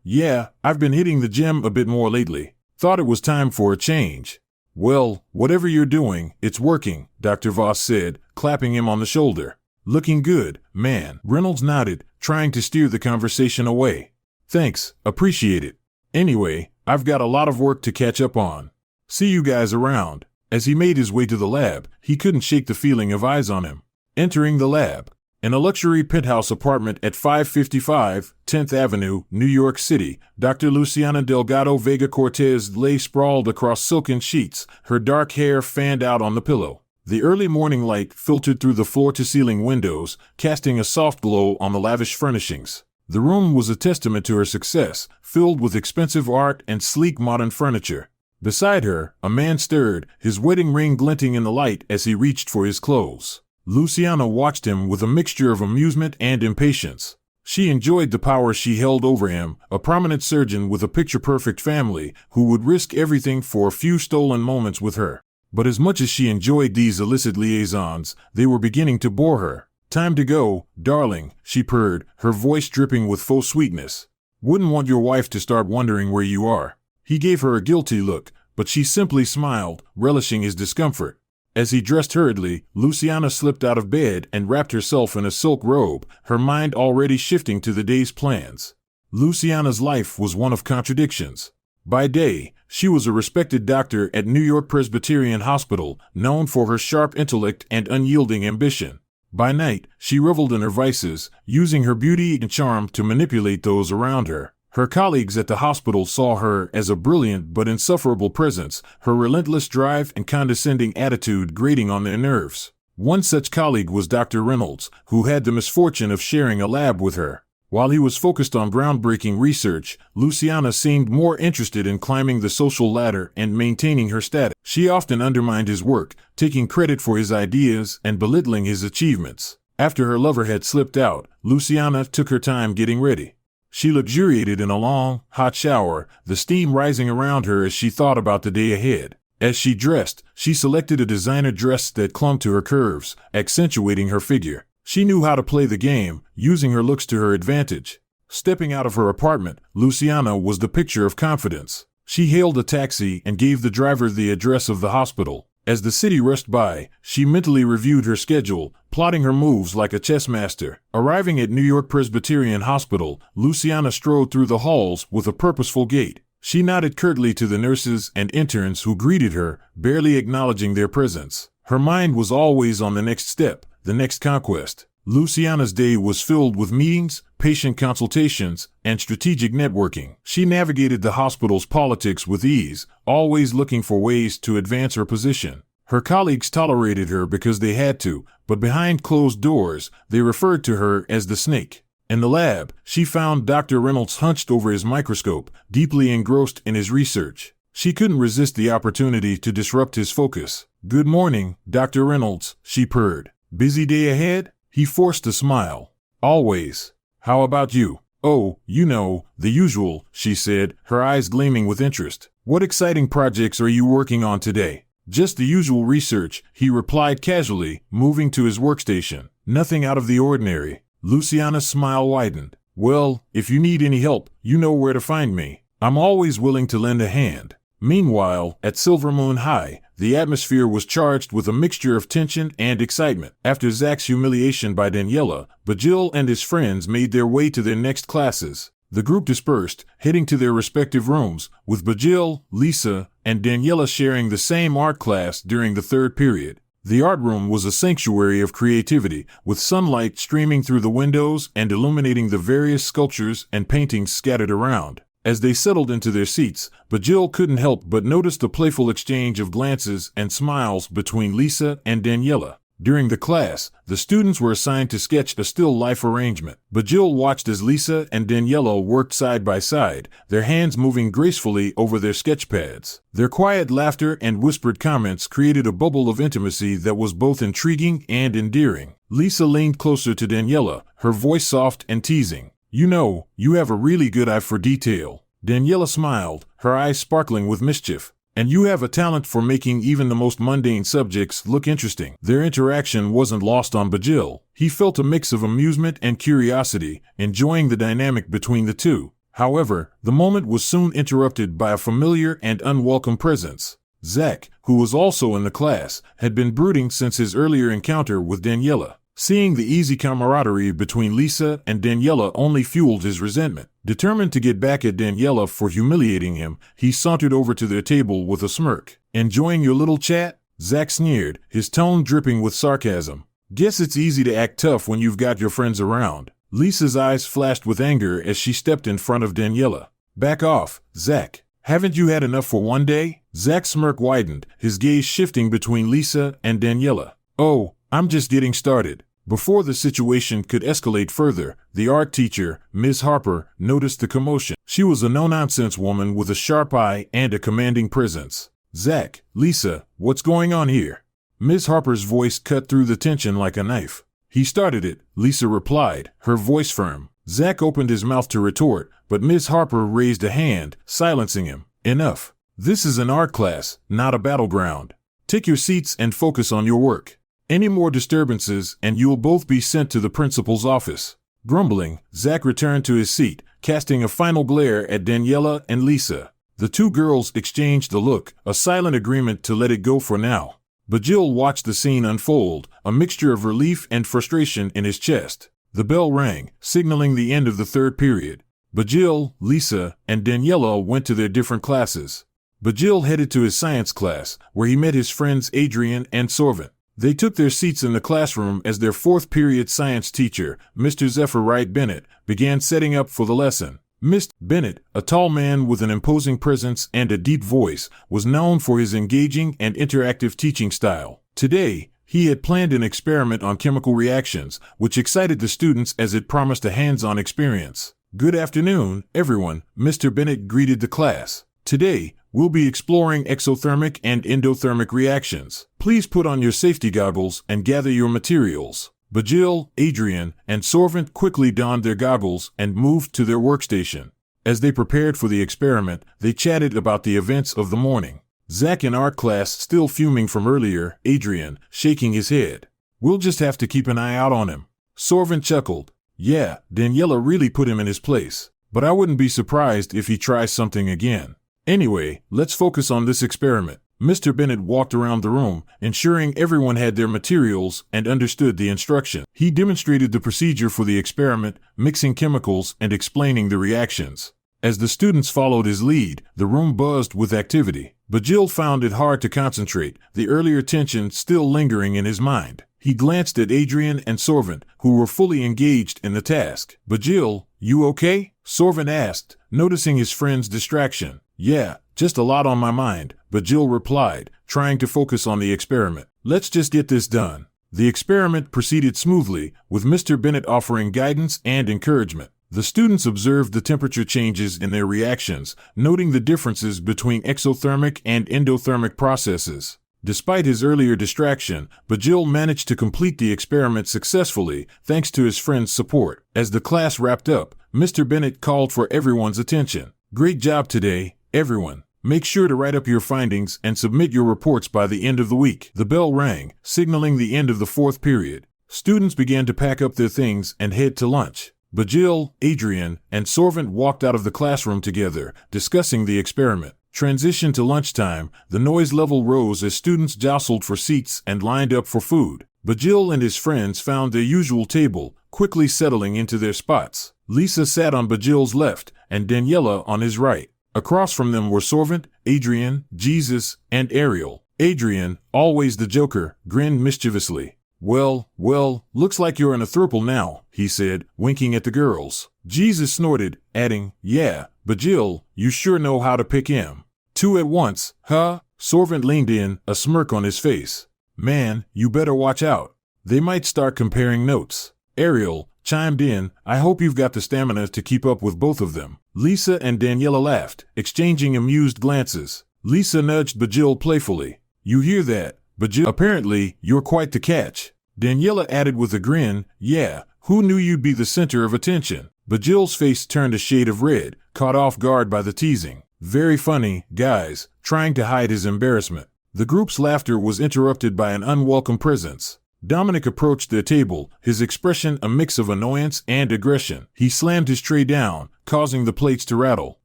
Yeah, I've been hitting the gym a bit more lately. Thought it was time for a change." "Well, whatever you're doing, it's working," Dr. Voss said, clapping him on the shoulder. "Looking good, man." Reynolds nodded, trying to steer the conversation away. "Thanks, appreciate it. Anyway, I've got a lot of work to catch up on. See you guys around." As he made his way to the lab, he couldn't shake the feeling of eyes on him. Entering the lab. In a luxury penthouse apartment at 555 10th Avenue, New York City, Dr. Luciana Delgado Vega Cortez lay sprawled across silken sheets, her dark hair fanned out on the pillow. The early morning light filtered through the floor-to-ceiling windows, casting a soft glow on the lavish furnishings. The room was a testament to her success, filled with expensive art and sleek modern furniture. Beside her, a man stirred, his wedding ring glinting in the light as he reached for his clothes. Luciana watched him with a mixture of amusement and impatience. She enjoyed the power she held over him, a prominent surgeon with a picture-perfect family who would risk everything for a few stolen moments with her. But as much as she enjoyed these illicit liaisons, they were beginning to bore her. "Time to go, darling," she purred, her voice dripping with faux sweetness. "Wouldn't want your wife to start wondering where you are." He gave her a guilty look, but she simply smiled, relishing his discomfort. As he dressed hurriedly, Luciana slipped out of bed and wrapped herself in a silk robe, her mind already shifting to the day's plans. Luciana's life was one of contradictions. By day, she was a respected doctor at New York Presbyterian Hospital, known for her sharp intellect and unyielding ambition. By night, she reveled in her vices, using her beauty and charm to manipulate those around her. Her colleagues at the hospital saw her as a brilliant but insufferable presence, her relentless drive and condescending attitude grating on their nerves. One such colleague was Dr. Reynolds, who had the misfortune of sharing a lab with her. While he was focused on groundbreaking research, Luciana seemed more interested in climbing the social ladder and maintaining her status. She often undermined his work, taking credit for his ideas and belittling his achievements. After her lover had slipped out, Luciana took her time getting ready. She luxuriated in a long, hot shower, the steam rising around her as she thought about the day ahead. As she dressed, she selected a designer dress that clung to her curves, accentuating her figure. She knew how to play the game, using her looks to her advantage. Stepping out of her apartment, Luciana was the picture of confidence. She hailed a taxi and gave the driver the address of the hospital. As the city rushed by, she mentally reviewed her schedule, plotting her moves like a chess master. Arriving at New York Presbyterian Hospital, Luciana strode through the halls with a purposeful gait. She nodded curtly to the nurses and interns who greeted her, barely acknowledging their presence. Her mind was always on the next step, the next conquest. Luciana's day was filled with meetings, patient consultations, and strategic networking. She navigated the hospital's politics with ease, always looking for ways to advance her position. Her colleagues tolerated her because they had to, but behind closed doors, they referred to her as the snake. In the lab, she found Dr. Reynolds hunched over his microscope, deeply engrossed in his research. She couldn't resist the opportunity to disrupt his focus. "Good morning, Dr. Reynolds," she purred. "Busy day ahead?" He forced a smile. "Always. How about you?" "Oh, you know, the usual," she said, her eyes gleaming with interest. "What exciting projects are you working on today?" "Just the usual research," he replied casually, moving to his workstation. "Nothing out of the ordinary." Luciana's smile widened. "Well, if you need any help, you know where to find me. I'm always willing to lend a hand." Meanwhile, at Silver Moon High, the atmosphere was charged with a mixture of tension and excitement. After Zach's humiliation by Daniela, Bajil and his friends made their way to their next classes. The group dispersed, heading to their respective rooms, with Bajil, Lisa, and Daniela sharing the same art class during the third period. The art room was a sanctuary of creativity, with sunlight streaming through the windows and illuminating the various sculptures and paintings scattered around. As they settled into their seats, Bajil couldn't help but notice the playful exchange of glances and smiles between Lisa and Daniela. During the class, the students were assigned to sketch a still life arrangement. Bajil watched as Lisa and Daniela worked side by side, their hands moving gracefully over their sketch pads. Their quiet laughter and whispered comments created a bubble of intimacy that was both intriguing and endearing. Lisa leaned closer to Daniela, her voice soft and teasing. "You know, you have a really good eye for detail." Daniela smiled, her eyes sparkling with mischief. "And you have a talent for making even the most mundane subjects look interesting." Their interaction wasn't lost on Bajil. He felt a mix of amusement and curiosity, enjoying the dynamic between the two. However, the moment was soon interrupted by a familiar and unwelcome presence. Zach, who was also in the class, had been brooding since his earlier encounter with Daniela. Seeing the easy camaraderie between Lisa and Daniela only fueled his resentment. Determined to get back at Daniela for humiliating him, he sauntered over to their table with a smirk. "Enjoying your little chat?" Zach sneered, his tone dripping with sarcasm. Guess it's easy to act tough when you've got your friends around. Lisa's eyes flashed with anger as she stepped in front of Daniela. Back off, Zach. Haven't you had enough for one day? Zach's smirk widened, his gaze shifting between Lisa and Daniela. Oh, I'm just getting started. Before the situation could escalate further, the art teacher, Ms. Harper, noticed the commotion. She was a no-nonsense woman with a sharp eye and a commanding presence. Zach, Lisa, what's going on here? Ms. Harper's voice cut through the tension like a knife. He started it, Lisa replied, her voice firm. Zach opened his mouth to retort, but Ms. Harper raised a hand, silencing him. Enough. This is an art class, not a battleground. Take your seats and focus on your work. Any more disturbances and you'll both be sent to the principal's office. Grumbling, Zach returned to his seat, casting a final glare at Daniela and Lisa. The two girls exchanged a look, a silent agreement to let it go for now. But Jill watched the scene unfold, a mixture of relief and frustration in his chest. The bell rang, signaling the end of the third period. Bajil, Lisa, and Daniela went to their different classes. Bajil headed to his science class, where he met his friends Adrian and Sorvin. They took their seats in the classroom as their fourth period science teacher, Mr. Zephyr Wright Bennett, began setting up for the lesson. Mr. Bennett, a tall man with an imposing presence and a deep voice, was known for his engaging and interactive teaching style. Today, he had planned an experiment on chemical reactions, which excited the students as it promised a hands-on experience. Good afternoon, everyone, Mr. Bennett greeted the class. Today, we'll be exploring exothermic and endothermic reactions. Please put on your safety goggles and gather your materials. Bajil, Adrian, and Sorvin quickly donned their goggles and moved to their workstation. As they prepared for the experiment, they chatted about the events of the morning. Zach in art class, still fuming from earlier, Adrian, shaking his head. We'll just have to keep an eye out on him. Sorvin chuckled. Yeah, Daniela really put him in his place. But I wouldn't be surprised if he tries something again. Anyway, let's focus on this experiment. Mr. Bennett walked around the room, ensuring everyone had their materials and understood the instruction. He demonstrated the procedure for the experiment, mixing chemicals and explaining the reactions. As the students followed his lead, the room buzzed with activity. But Jill found it hard to concentrate, the earlier tension still lingering in his mind. He glanced at Adrian and Sorvin, who were fully engaged in the task. But Jill, you okay? Sorvin asked, noticing his friend's distraction. Yeah, just a lot on my mind, but Jill replied, trying to focus on the experiment. Let's just get this done. The experiment proceeded smoothly, with Mr. Bennett offering guidance and encouragement. The students observed the temperature changes in their reactions, noting the differences between exothermic and endothermic processes. Despite his earlier distraction, Bajil managed to complete the experiment successfully, thanks to his friend's support. As the class wrapped up, Mr. Bennett called for everyone's attention. Great job today, everyone. Make sure to write up your findings and submit your reports by the end of the week. The bell rang, signaling the end of the fourth period. Students began to pack up their things and head to lunch. Bajil, Adrian, and Sorvin walked out of the classroom together, discussing the experiment. Transition to lunchtime, the noise level rose as students jostled for seats and lined up for food. Bajil and his friends found their usual table, quickly settling into their spots. Lisa sat on Bajil's left, and Daniela on his right. Across from them were Sorvin, Adrian, Jesus, and Ariel. Adrian, always the joker, grinned mischievously. Well, looks like you're in a throuple now, he said, winking at the girls. Jesus snorted, adding, yeah, Bajil, you sure know how to pick him. Two at once, huh? Sorvin leaned in, a smirk on his face. Man, you better watch out. They might start comparing notes. Ariel chimed in, I hope you've got the stamina to keep up with both of them. Lisa and Daniela laughed, exchanging amused glances. Lisa nudged Bajil playfully. You hear that, Bajil? Apparently, you're quite the catch. Daniela added with a grin, yeah, who knew you'd be the center of attention? Bajil's face turned a shade of red, caught off guard by the teasing. Very funny, guys, trying to hide his embarrassment. The group's laughter was interrupted by an unwelcome presence. Dominic approached their table, his expression a mix of annoyance and aggression. He slammed his tray down, causing the plates to rattle.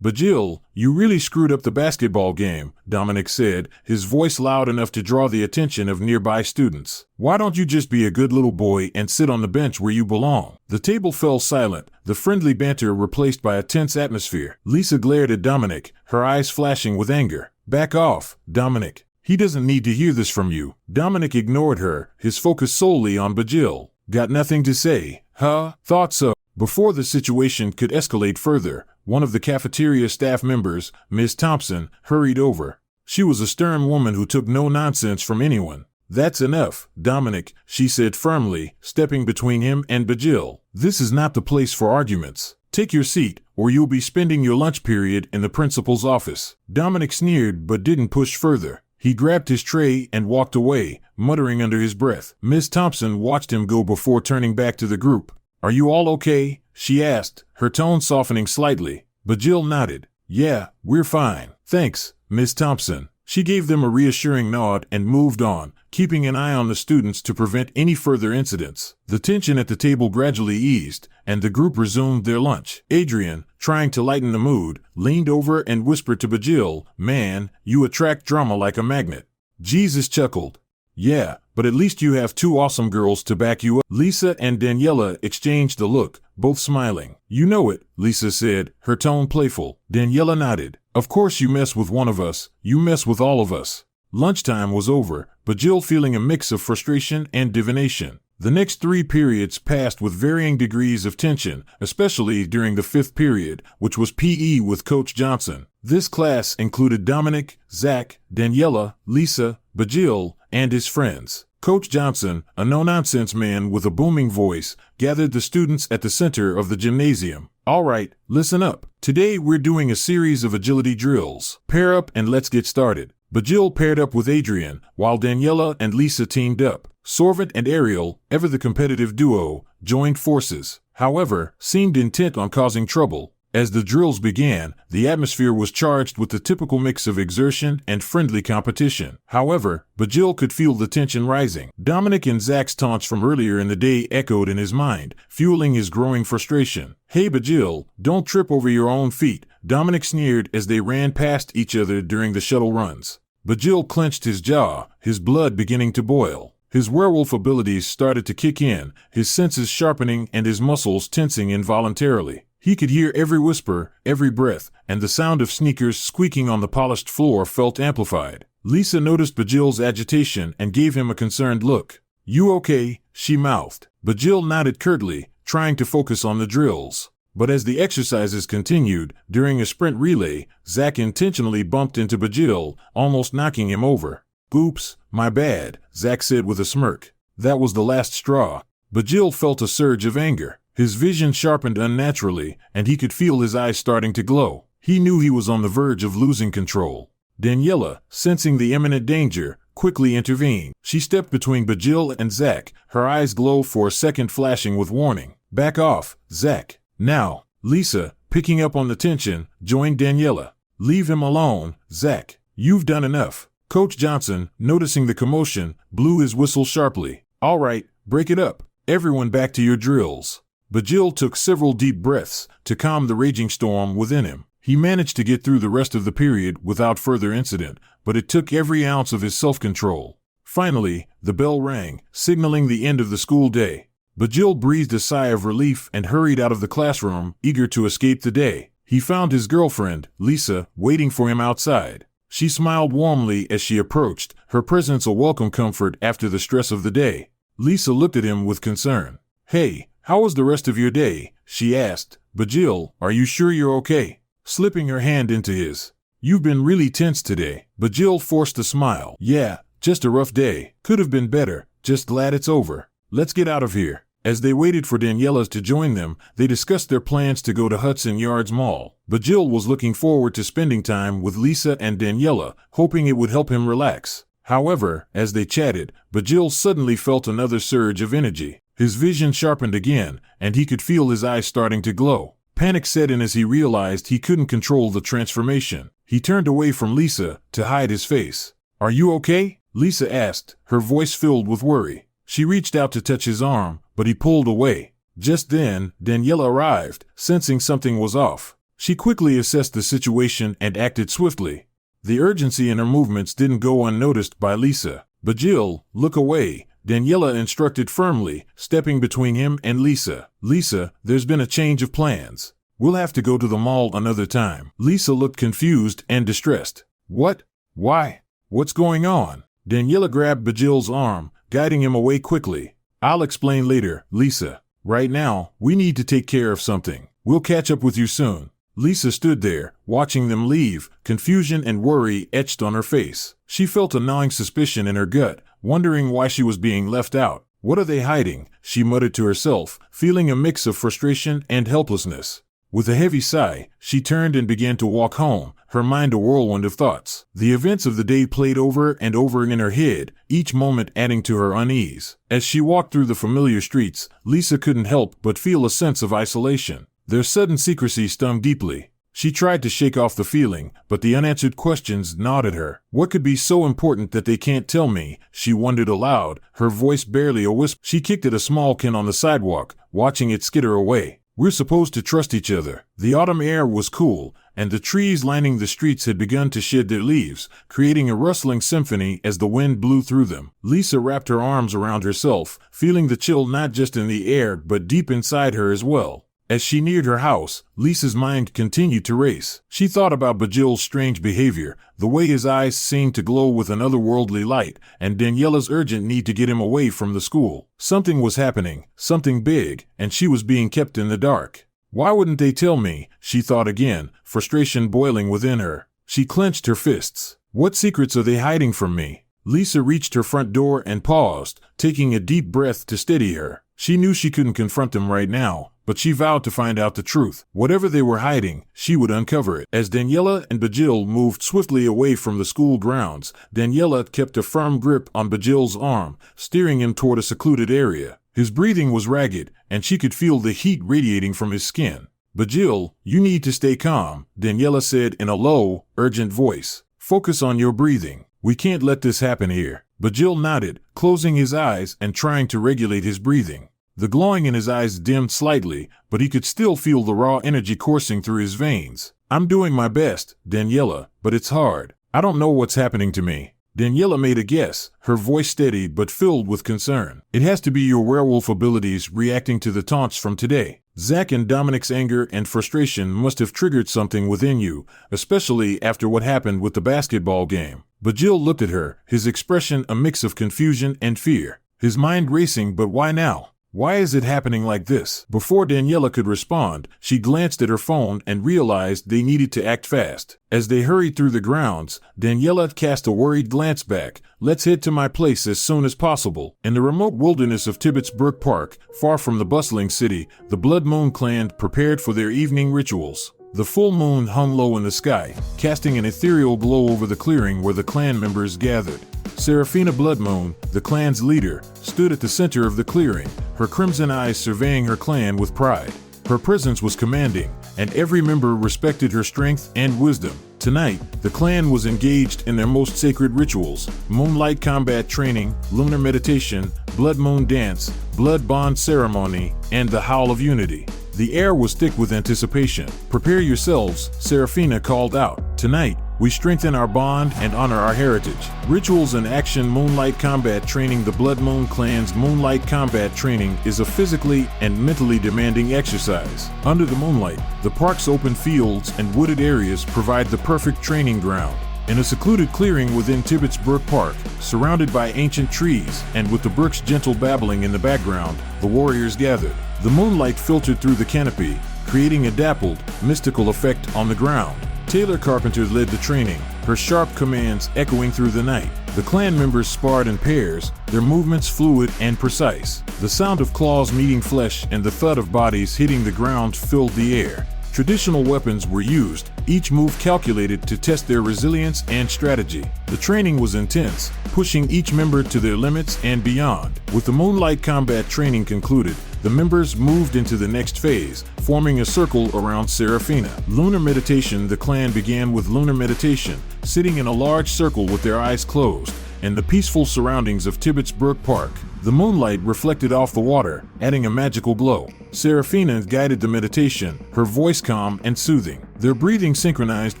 Bajil, you really screwed up the basketball game, Dominic said, his voice loud enough to draw the attention of nearby students. Why don't you just be a good little boy and sit on the bench where you belong? The table fell silent, the friendly banter replaced by a tense atmosphere. Lisa glared at Dominic, her eyes flashing with anger. Back off, Dominic. He doesn't need to hear this from you. Dominic ignored her, his focus solely on Bajil. Got nothing to say, huh? Thought so. Before the situation could escalate further, one of the cafeteria staff members, Miss Thompson, hurried over. She was a stern woman who took no nonsense from anyone. That's enough, Dominic, she said firmly, stepping between him and Bajil. This is not the place for arguments. Take your seat, or you'll be spending your lunch period in the principal's office. Dominic sneered but didn't push further. He grabbed his tray and walked away, muttering under his breath. Miss Thompson watched him go before turning back to the group. Are you all okay? She asked, her tone softening slightly. Bajil nodded. Yeah, we're fine. Thanks, Miss Thompson. She gave them a reassuring nod and moved on, keeping an eye on the students to prevent any further incidents. The tension at the table gradually eased, and the group resumed their lunch. Adrian, trying to lighten the mood, leaned over and whispered to Bajil, Man, you attract drama like a magnet. Jesus chuckled. Yeah, but at least you have two awesome girls to back you up. Lisa and Daniela exchanged a look, both smiling. You know it, Lisa said, her tone playful. Daniela nodded. Of course you mess with one of us, you mess with all of us. Lunchtime was over, Bajil feeling a mix of frustration and divination. The next 3 periods passed with varying degrees of tension, especially during the 5th period, which was PE with Coach Johnson. This class included Dominic, Zach, Daniela, Lisa, Bajil, and his friends. Coach Johnson, a no-nonsense man with a booming voice, gathered the students at the center of the gymnasium. All right, listen up. Today we're doing a series of agility drills. Pair up and let's get started. Bajil paired up with Adrian, while Daniela and Lisa teamed up. Sorvent and Ariel, ever the competitive duo, joined forces. However, seemed intent on causing trouble. As the drills began, the atmosphere was charged with the typical mix of exertion and friendly competition. However, Bajil could feel the tension rising. Dominic and Zach's taunts from earlier in the day echoed in his mind, fueling his growing frustration. Hey Bajil, don't trip over your own feet, Dominic sneered as they ran past each other during the shuttle runs. Bajil clenched his jaw, his blood beginning to boil. His werewolf abilities started to kick in, his senses sharpening and his muscles tensing involuntarily. He could hear every whisper, every breath, and the sound of sneakers squeaking on the polished floor felt amplified. Lisa noticed Bajil's agitation and gave him a concerned look. You okay? She mouthed. Bajil nodded curtly, trying to focus on the drills. But as the exercises continued, during a sprint relay, Zach intentionally bumped into Bajil, almost knocking him over. Oops, my bad, Zach said with a smirk. That was the last straw. Bajil felt a surge of anger. His vision sharpened unnaturally, and he could feel his eyes starting to glow. He knew he was on the verge of losing control. Daniela, sensing the imminent danger, quickly intervened. She stepped between Bajil and Zach, her eyes glow for a second flashing with warning. Back off, Zach. Now, Lisa, picking up on the tension, joined Daniela. Leave him alone, Zach. You've done enough. Coach Johnson, noticing the commotion, blew his whistle sharply. All right, break it up. Everyone back to your drills. Bajil took several deep breaths to calm the raging storm within him. He managed to get through the rest of the period without further incident, but it took every ounce of his self-control. Finally, the bell rang, signaling the end of the school day. Bajil breathed a sigh of relief and hurried out of the classroom, eager to escape the day. He found his girlfriend, Lisa, waiting for him outside. She smiled warmly as she approached, her presence a welcome comfort after the stress of the day. Lisa looked at him with concern. Hey, how was the rest of your day? She asked. Bajil, are you sure you're okay? Slipping her hand into his. You've been really tense today. Bajil forced a smile. Yeah, just a rough day. Could have been better. Just glad it's over. Let's get out of here. As they waited for Daniela to join them, they discussed their plans to go to Hudson Yards Mall. Bajil was looking forward to spending time with Lisa and Daniela, hoping it would help him relax. However, as they chatted, Bajil suddenly felt another surge of energy. His vision sharpened again, and he could feel his eyes starting to glow. Panic set in as he realized he couldn't control the transformation. He turned away from Lisa to hide his face. Are you okay? Lisa asked, her voice filled with worry. She reached out to touch his arm, but he pulled away. Just then, Daniela arrived, sensing something was off. She quickly assessed the situation and acted swiftly. The urgency in her movements didn't go unnoticed by Lisa. Bajil, look away, Daniela instructed firmly, stepping between him and Lisa. Lisa, there's been a change of plans. We'll have to go to the mall another time. Lisa looked confused and distressed. What? Why? What's going on? Daniela grabbed Bajil's arm, guiding him away quickly. I'll explain later, Lisa. Right now, we need to take care of something. We'll catch up with you soon. Lisa stood there, watching them leave, confusion and worry etched on her face. She felt a gnawing suspicion in her gut, wondering why she was being left out. What are they hiding? She muttered to herself, feeling a mix of frustration and helplessness. With a heavy sigh, she turned and began to walk home, her mind a whirlwind of thoughts. The events of the day played over and over in her head, each moment adding to her unease. As she walked through the familiar streets, Lisa couldn't help but feel a sense of isolation. Their sudden secrecy stung deeply. She tried to shake off the feeling, but the unanswered questions gnawed at her. What could be so important that they can't tell me? She wondered aloud, her voice barely a whisper. She kicked at a small can on the sidewalk, watching it skitter away. We're supposed to trust each other. The autumn air was cool, and the trees lining the streets had begun to shed their leaves, creating a rustling symphony as the wind blew through them. Lisa wrapped her arms around herself, feeling the chill not just in the air but deep inside her as well. As she neared her house, Lisa's mind continued to race. She thought about Bajil's strange behavior, the way his eyes seemed to glow with an otherworldly light, and Daniela's urgent need to get him away from the school. Something was happening, something big, and she was being kept in the dark. Why wouldn't they tell me? She thought again, frustration boiling within her. She clenched her fists. What secrets are they hiding from me? Lisa reached her front door and paused, taking a deep breath to steady her. She knew she couldn't confront them right now, but she vowed to find out the truth. Whatever they were hiding, she would uncover it. As Daniela and Bajil moved swiftly away from the school grounds, Daniela kept a firm grip on Bajil's arm, steering him toward a secluded area. His breathing was ragged, and she could feel the heat radiating from his skin. Bajil, you need to stay calm, Daniela said in a low, urgent voice. Focus on your breathing. We can't let this happen here. Bajil nodded, closing his eyes and trying to regulate his breathing. The glowing in his eyes dimmed slightly, but he could still feel the raw energy coursing through his veins. I'm doing my best, Daniela, but it's hard. I don't know what's happening to me. Daniela made a guess, her voice steady but filled with concern. It has to be your werewolf abilities reacting to the taunts from today. Zach and Dominic's anger and frustration must have triggered something within you, especially after what happened with the basketball game. Bajil looked at her, his expression a mix of confusion and fear. His mind racing, but why now? Why is it happening like this? Before Daniela could respond, she glanced at her phone and realized they needed to act fast. As they hurried through the grounds, Daniela cast a worried glance back. Let's head to my place as soon as possible. In the remote wilderness of Tibbetts Brook Park, far from the bustling city, the Blood Moon clan prepared for their evening rituals. The full moon hung low in the sky, casting an ethereal glow over the clearing where the clan members gathered. Seraphina Bloodmoon, the clan's leader, stood at the center of the clearing, her crimson eyes surveying her clan with pride. Her presence was commanding, and every member respected her strength and wisdom. Tonight, the clan was engaged in their most sacred rituals: moonlight combat training, lunar meditation, blood moon dance, blood bond ceremony, and the howl of unity. The air was thick with anticipation. Prepare yourselves, Seraphina called out. Tonight, we strengthen our bond and honor our heritage. Rituals in action. Moonlight combat training. The Blood Moon clan's moonlight combat training is a physically and mentally demanding exercise. Under the moonlight, the park's open fields and wooded areas provide the perfect training ground. In a secluded clearing within Tibbetts Brook Park, surrounded by ancient trees and with the brook's gentle babbling in the background, the warriors gathered. The moonlight filtered through the canopy, creating a dappled, mystical effect on the ground. Taylor Carpenter led the training, her sharp commands echoing through the night. The clan members sparred in pairs, their movements fluid and precise. The sound of claws meeting flesh and the thud of bodies hitting the ground filled the air. Traditional weapons were used, each move calculated to test their resilience and strategy. The training was intense, pushing each member to their limits and beyond. With the moonlight combat training concluded, the members moved into the next phase, forming a circle around Seraphina. Lunar meditation. The clan began with lunar meditation, sitting in a large circle with their eyes closed, in the peaceful surroundings of Tibbetts Brook Park. The moonlight reflected off the water, adding a magical glow. Seraphina guided the meditation, her voice calm and soothing. Their breathing synchronized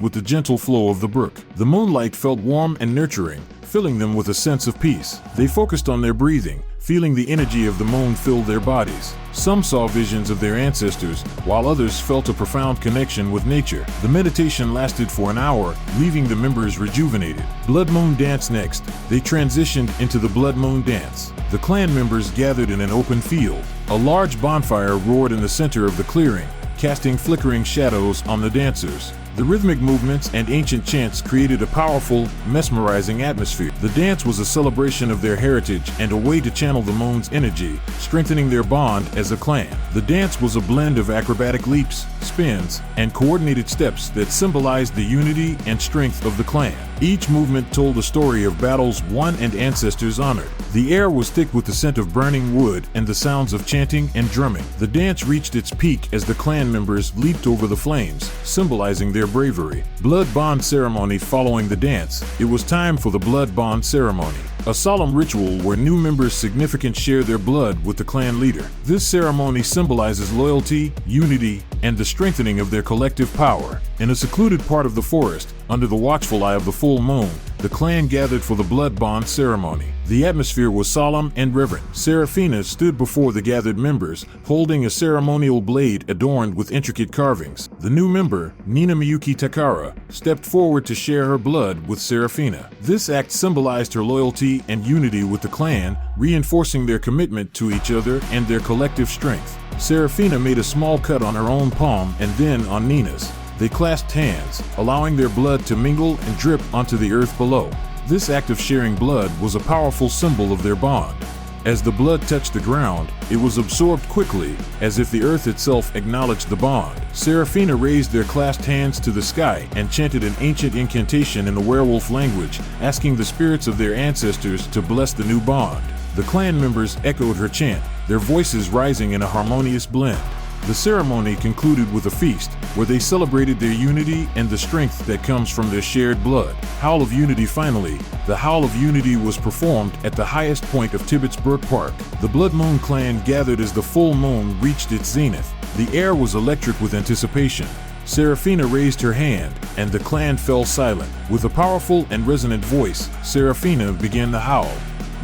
with the gentle flow of the brook. The moonlight felt warm and nurturing, filling them with a sense of peace. They focused on their breathing, feeling the energy of the moon fill their bodies. Some saw visions of their ancestors, while others felt a profound connection with nature. The meditation lasted for an hour, leaving the members rejuvenated. Blood Moon Dance next. They transitioned into the Blood Moon Dance. The clan members gathered in an open field. A large bonfire roared in the center of the clearing, casting flickering shadows on the dancers. The rhythmic movements and ancient chants created a powerful, mesmerizing atmosphere. The dance was a celebration of their heritage and a way to channel the moon's energy, strengthening their bond as a clan. The dance was a blend of acrobatic leaps, spins, and coordinated steps that symbolized the unity and strength of the clan. Each movement told a story of battles won and ancestors honored. The air was thick with the scent of burning wood and the sounds of chanting and drumming. The dance reached its peak as the clan members leaped over the flames, symbolizing their bravery. Blood Bond Ceremony. Following the dance, it was time for the Blood Bond Ceremony, a solemn ritual where new members significant share their blood with the clan leader. This ceremony symbolizes loyalty, unity, and the strengthening of their collective power. In a secluded part of the forest, under the watchful eye of the full moon, the clan gathered for the Blood Bond Ceremony. The atmosphere was solemn and reverent. Seraphina stood before the gathered members, holding a ceremonial blade adorned with intricate carvings. The new member, Nina Miyuki Takara, stepped forward to share her blood with Seraphina. This act symbolized her loyalty and unity with the clan, reinforcing their commitment to each other and their collective strength. Seraphina made a small cut on her own palm and then on Nina's. They clasped hands, allowing their blood to mingle and drip onto the earth below. This act of sharing blood was a powerful symbol of their bond. As the blood touched the ground, it was absorbed quickly, as if the earth itself acknowledged the bond. Seraphina raised their clasped hands to the sky and chanted an ancient incantation in the werewolf language, asking the spirits of their ancestors to bless the new bond. The clan members echoed her chant, their voices rising in a harmonious blend. The ceremony concluded with a feast, where they celebrated their unity and the strength that comes from their shared blood. Howl of Unity. Finally, the Howl of Unity was performed at the highest point of Tibbetts Brook Park. The Blood Moon clan gathered as the full moon reached its zenith. The air was electric with anticipation. Seraphina raised her hand, and the clan fell silent. With a powerful and resonant voice, Seraphina began to howl.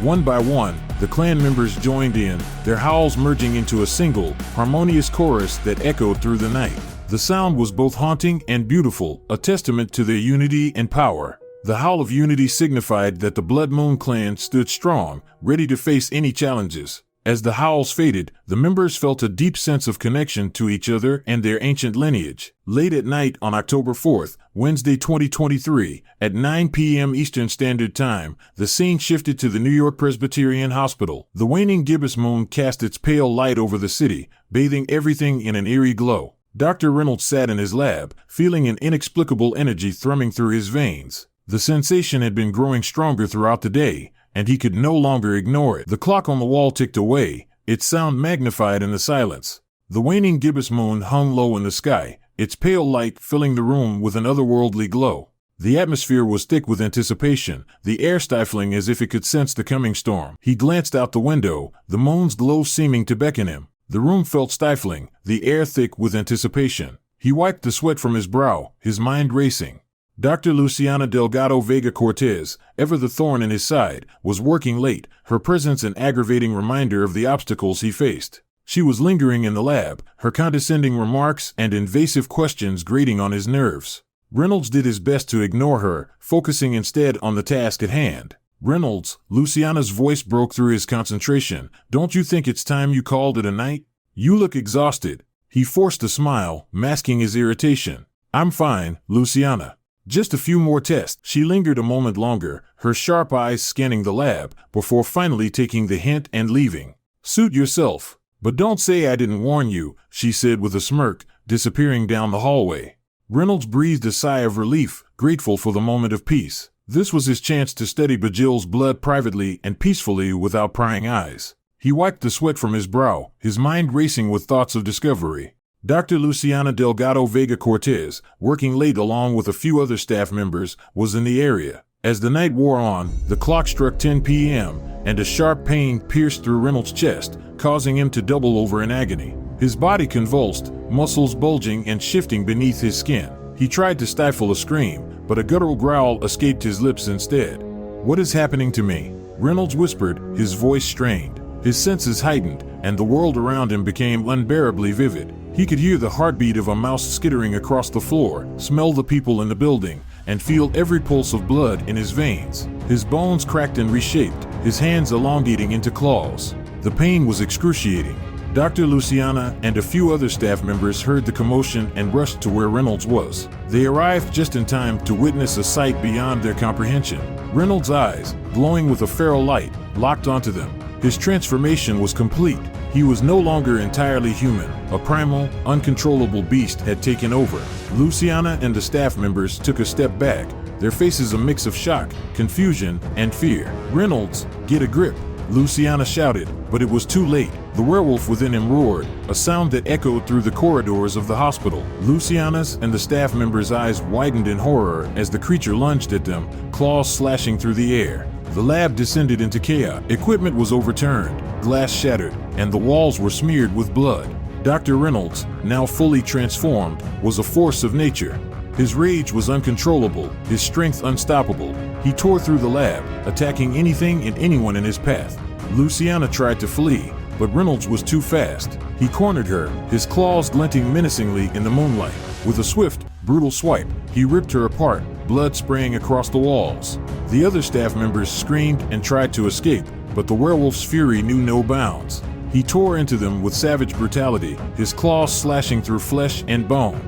One by one, the clan members joined in, their howls merging into a single, harmonious chorus that echoed through the night. The sound was both haunting and beautiful, a testament to their unity and power. The Howl of Unity signified that the Blood Moon clan stood strong, ready to face any challenges. As the howls faded, the members felt a deep sense of connection to each other and their ancient lineage. Late at night on October 4th, Wednesday 2023, at 9 p.m. Eastern Standard Time, the scene shifted to the New York Presbyterian Hospital. The waning gibbous moon cast its pale light over the city, bathing everything in an eerie glow. Dr. Reynolds sat in his lab, feeling an inexplicable energy thrumming through his veins. The sensation had been growing stronger throughout the day, and he could no longer ignore it. The clock on the wall ticked away, its sound magnified in the silence. The waning gibbous moon hung low in the sky, its pale light filling the room with an otherworldly glow. The atmosphere was thick with anticipation, the air stifling as if it could sense the coming storm. He glanced out the window, the moon's glow seeming to beckon him. The room felt stifling, the air thick with anticipation. He wiped the sweat from his brow, his mind racing. Dr. Luciana Delgado Vega Cortez, ever the thorn in his side, was working late, her presence an aggravating reminder of the obstacles he faced. She was lingering in the lab, her condescending remarks and invasive questions grating on his nerves. Reynolds did his best to ignore her, focusing instead on the task at hand. Reynolds, Luciana's voice broke through his concentration. Don't you think it's time you called it a night? You look exhausted. He forced a smile, masking his irritation. I'm fine, Luciana. Just a few more tests. She lingered a moment longer, her sharp eyes scanning the lab, before finally taking the hint and leaving. Suit yourself. But don't say I didn't warn you, she said with a smirk, disappearing down the hallway. Reynolds breathed a sigh of relief, grateful for the moment of peace. This was his chance to study Bajil's blood privately and peacefully without prying eyes. He wiped the sweat from his brow, his mind racing with thoughts of discovery. Dr. Luciana Delgado Vega Cortez, working late along with a few other staff members, was in the area. As the night wore on, the clock struck 10 p.m., and a sharp pain pierced through Reynolds' chest, causing him to double over in agony. His body convulsed, muscles bulging and shifting beneath his skin. He tried to stifle a scream, but a guttural growl escaped his lips instead. What is happening to me? Reynolds whispered, his voice strained. His senses heightened, and the world around him became unbearably vivid. He could hear the heartbeat of a mouse skittering across the floor, smell the people in the building, and feel every pulse of blood in his veins. His bones cracked and reshaped, his hands elongating into claws. The pain was excruciating. Dr. Luciana and a few other staff members heard the commotion and rushed to where Reynolds was. They arrived just in time to witness a sight beyond their comprehension. Reynolds' eyes, glowing with a feral light, locked onto them. His transformation was complete. He was no longer entirely human. A primal, uncontrollable beast had taken over. Luciana and the staff members took a step back, their faces a mix of shock, confusion, and fear. "Reynolds, get a grip," Luciana shouted, but it was too late. The werewolf within him roared, a sound that echoed through the corridors of the hospital. Luciana's and the staff members' eyes widened in horror as the creature lunged at them, claws slashing through the air. The lab descended into chaos. Equipment was overturned, glass shattered, and the walls were smeared with blood. Dr. Reynolds, now fully transformed, was a force of nature. His rage was uncontrollable, his strength unstoppable. He tore through the lab, attacking anything and anyone in his path. Luciana tried to flee, but Reynolds was too fast. He cornered her, his claws glinting menacingly in the moonlight. With a swift, brutal swipe, he ripped her apart, blood spraying across the walls. The other staff members screamed and tried to escape, but the werewolf's fury knew no bounds. He tore into them with savage brutality, his claws slashing through flesh and bone.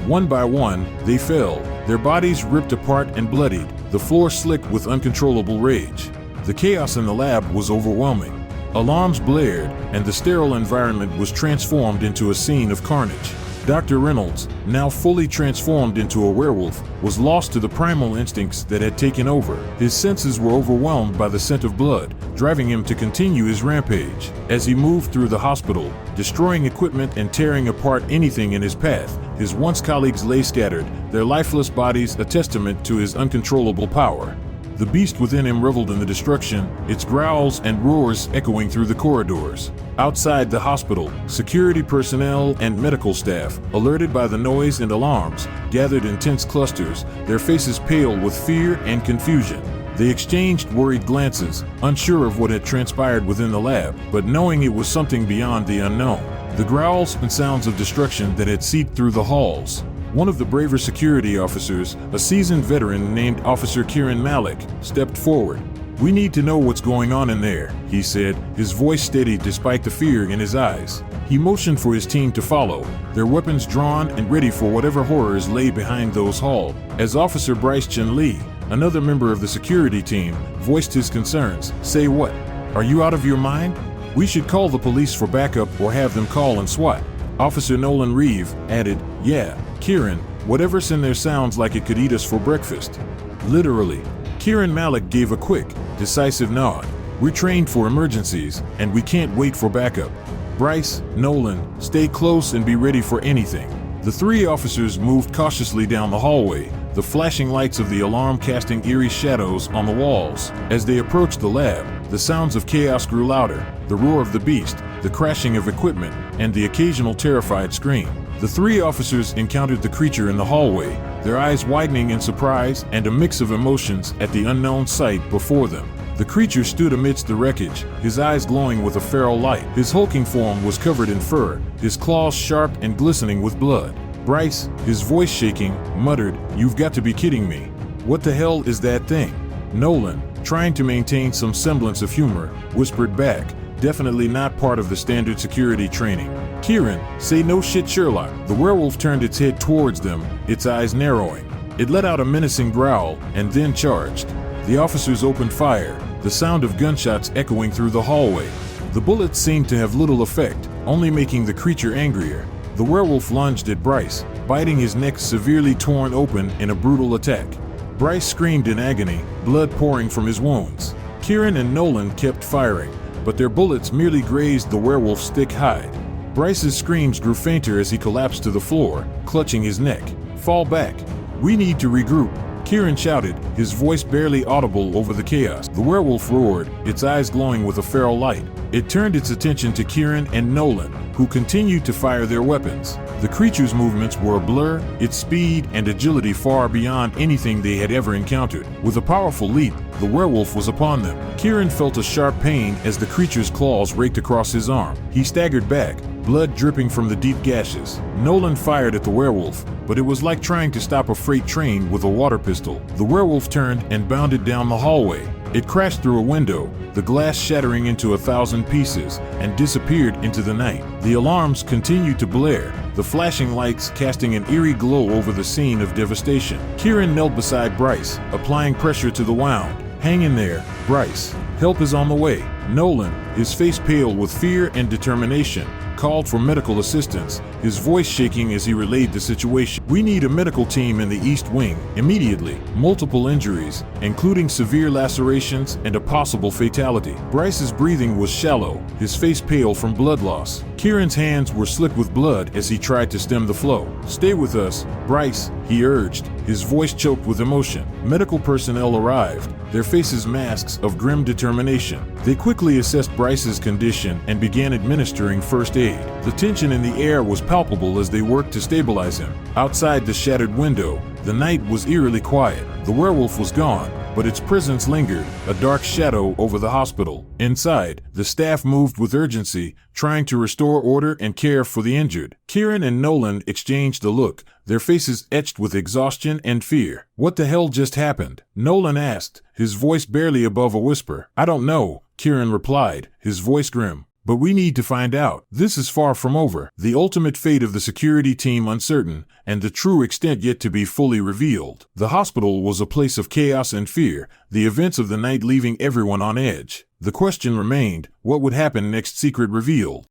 One by one, they fell, their bodies ripped apart and bloodied, the floor slick with uncontrollable rage. The chaos in the lab was overwhelming. Alarms blared, and the sterile environment was transformed into a scene of carnage. Dr. Reynolds, now fully transformed into a werewolf, was lost to the primal instincts that had taken over. His senses were overwhelmed by the scent of blood, driving him to continue his rampage. As he moved through the hospital, destroying equipment and tearing apart anything in his path, his once colleagues lay scattered, their lifeless bodies a testament to his uncontrollable power. The beast within him reveled in the destruction, its growls and roars echoing through the corridors. Outside the hospital, security personnel and medical staff, alerted by the noise and alarms, gathered in tense clusters, their faces pale with fear and confusion. They exchanged worried glances, unsure of what had transpired within the lab, but knowing it was something beyond the unknown. The growls and sounds of destruction that had seeped through the halls. One of the braver security officers, a seasoned veteran named Officer Kieran Malik, stepped forward. "We need to know what's going on in there," he said, his voice steady despite the fear in his eyes. He motioned for his team to follow, their weapons drawn and ready for whatever horrors lay behind those halls. As Officer Bryce Chen-Lee, another member of the security team, voiced his concerns. "Say what? Are you out of your mind? We should call the police for backup or have them call in SWAT." Officer Nolan Reeve added, "Yeah, Kieran, whatever's in there sounds like it could eat us for breakfast." Literally. Kieran Malik gave a quick, decisive nod. "We're trained for emergencies, and we can't wait for backup. Bryce, Nolan, stay close and be ready for anything." The three officers moved cautiously down the hallway, the flashing lights of the alarm casting eerie shadows on the walls. As they approached the lab, the sounds of chaos grew louder, the roar of the beast, the crashing of equipment, and the occasional terrified scream. The three officers encountered the creature in the hallway, their eyes widening in surprise and a mix of emotions at the unknown sight before them. The creature stood amidst the wreckage, his eyes glowing with a feral light. His hulking form was covered in fur, his claws sharp and glistening with blood. Bryce, his voice shaking, muttered, "You've got to be kidding me. What the hell is that thing?" Nolan, trying to maintain some semblance of humor, whispered back, "Definitely not part of the standard security training." "Kieran, say no shit, Sherlock." The werewolf turned its head towards them, its eyes narrowing. It let out a menacing growl and then charged. The officers opened fire, the sound of gunshots echoing through the hallway. The bullets seemed to have little effect, only making the creature angrier. The werewolf lunged at Bryce, biting his neck severely torn open in a brutal attack. Bryce screamed in agony, blood pouring from his wounds. Kieran and Nolan kept firing, but their bullets merely grazed the werewolf's thick hide. Bryce's screams grew fainter as he collapsed to the floor, clutching his neck. "Fall back. We need to regroup," Kieran shouted, his voice barely audible over the chaos. The werewolf roared, its eyes glowing with a feral light. It turned its attention to Kieran and Nolan, who continued to fire their weapons. The creature's movements were a blur, its speed and agility far beyond anything they had ever encountered. With a powerful leap, the werewolf was upon them. Kieran felt a sharp pain as the creature's claws raked across his arm. He staggered back, blood dripping from the deep gashes. Nolan fired at the werewolf, but it was like trying to stop a freight train with a water pistol. The werewolf turned and bounded down the hallway. It crashed through a window, the glass shattering into 1,000 pieces, and disappeared into the night. The alarms continued to blare, the flashing lights casting an eerie glow over the scene of devastation. Kieran knelt beside Bryce, applying pressure to the wound. "Hang in there, Bryce. Help is on the way." Nolan, his face pale with fear and determination, called for medical assistance, his voice shaking as he relayed the situation. "We need a medical team in the East Wing, immediately. Multiple injuries, including severe lacerations and a possible fatality." Bryce's breathing was shallow, his face pale from blood loss. Kieran's hands were slick with blood as he tried to stem the flow. "Stay with us, Bryce," he urged, his voice choked with emotion. Medical personnel arrived, their faces masks of grim determination. They quickly assessed Bryce's condition and began administering first aid. The tension in the air was palpable as they worked to stabilize him. Outside the shattered window, the night was eerily quiet. The werewolf was gone, but its presence lingered, a dark shadow over the hospital. Inside, the staff moved with urgency, trying to restore order and care for the injured. Kieran and Nolan exchanged a look, their faces etched with exhaustion and fear. "What the hell just happened?" Nolan asked, his voice barely above a whisper. "I don't know," Kieran replied, his voice grim. "But we need to find out. This is far from over. The ultimate fate of the security team uncertain, and the true extent yet to be fully revealed." The hospital was a place of chaos and fear, the events of the night leaving everyone on edge. The question remained, what would happen next? Secret revealed.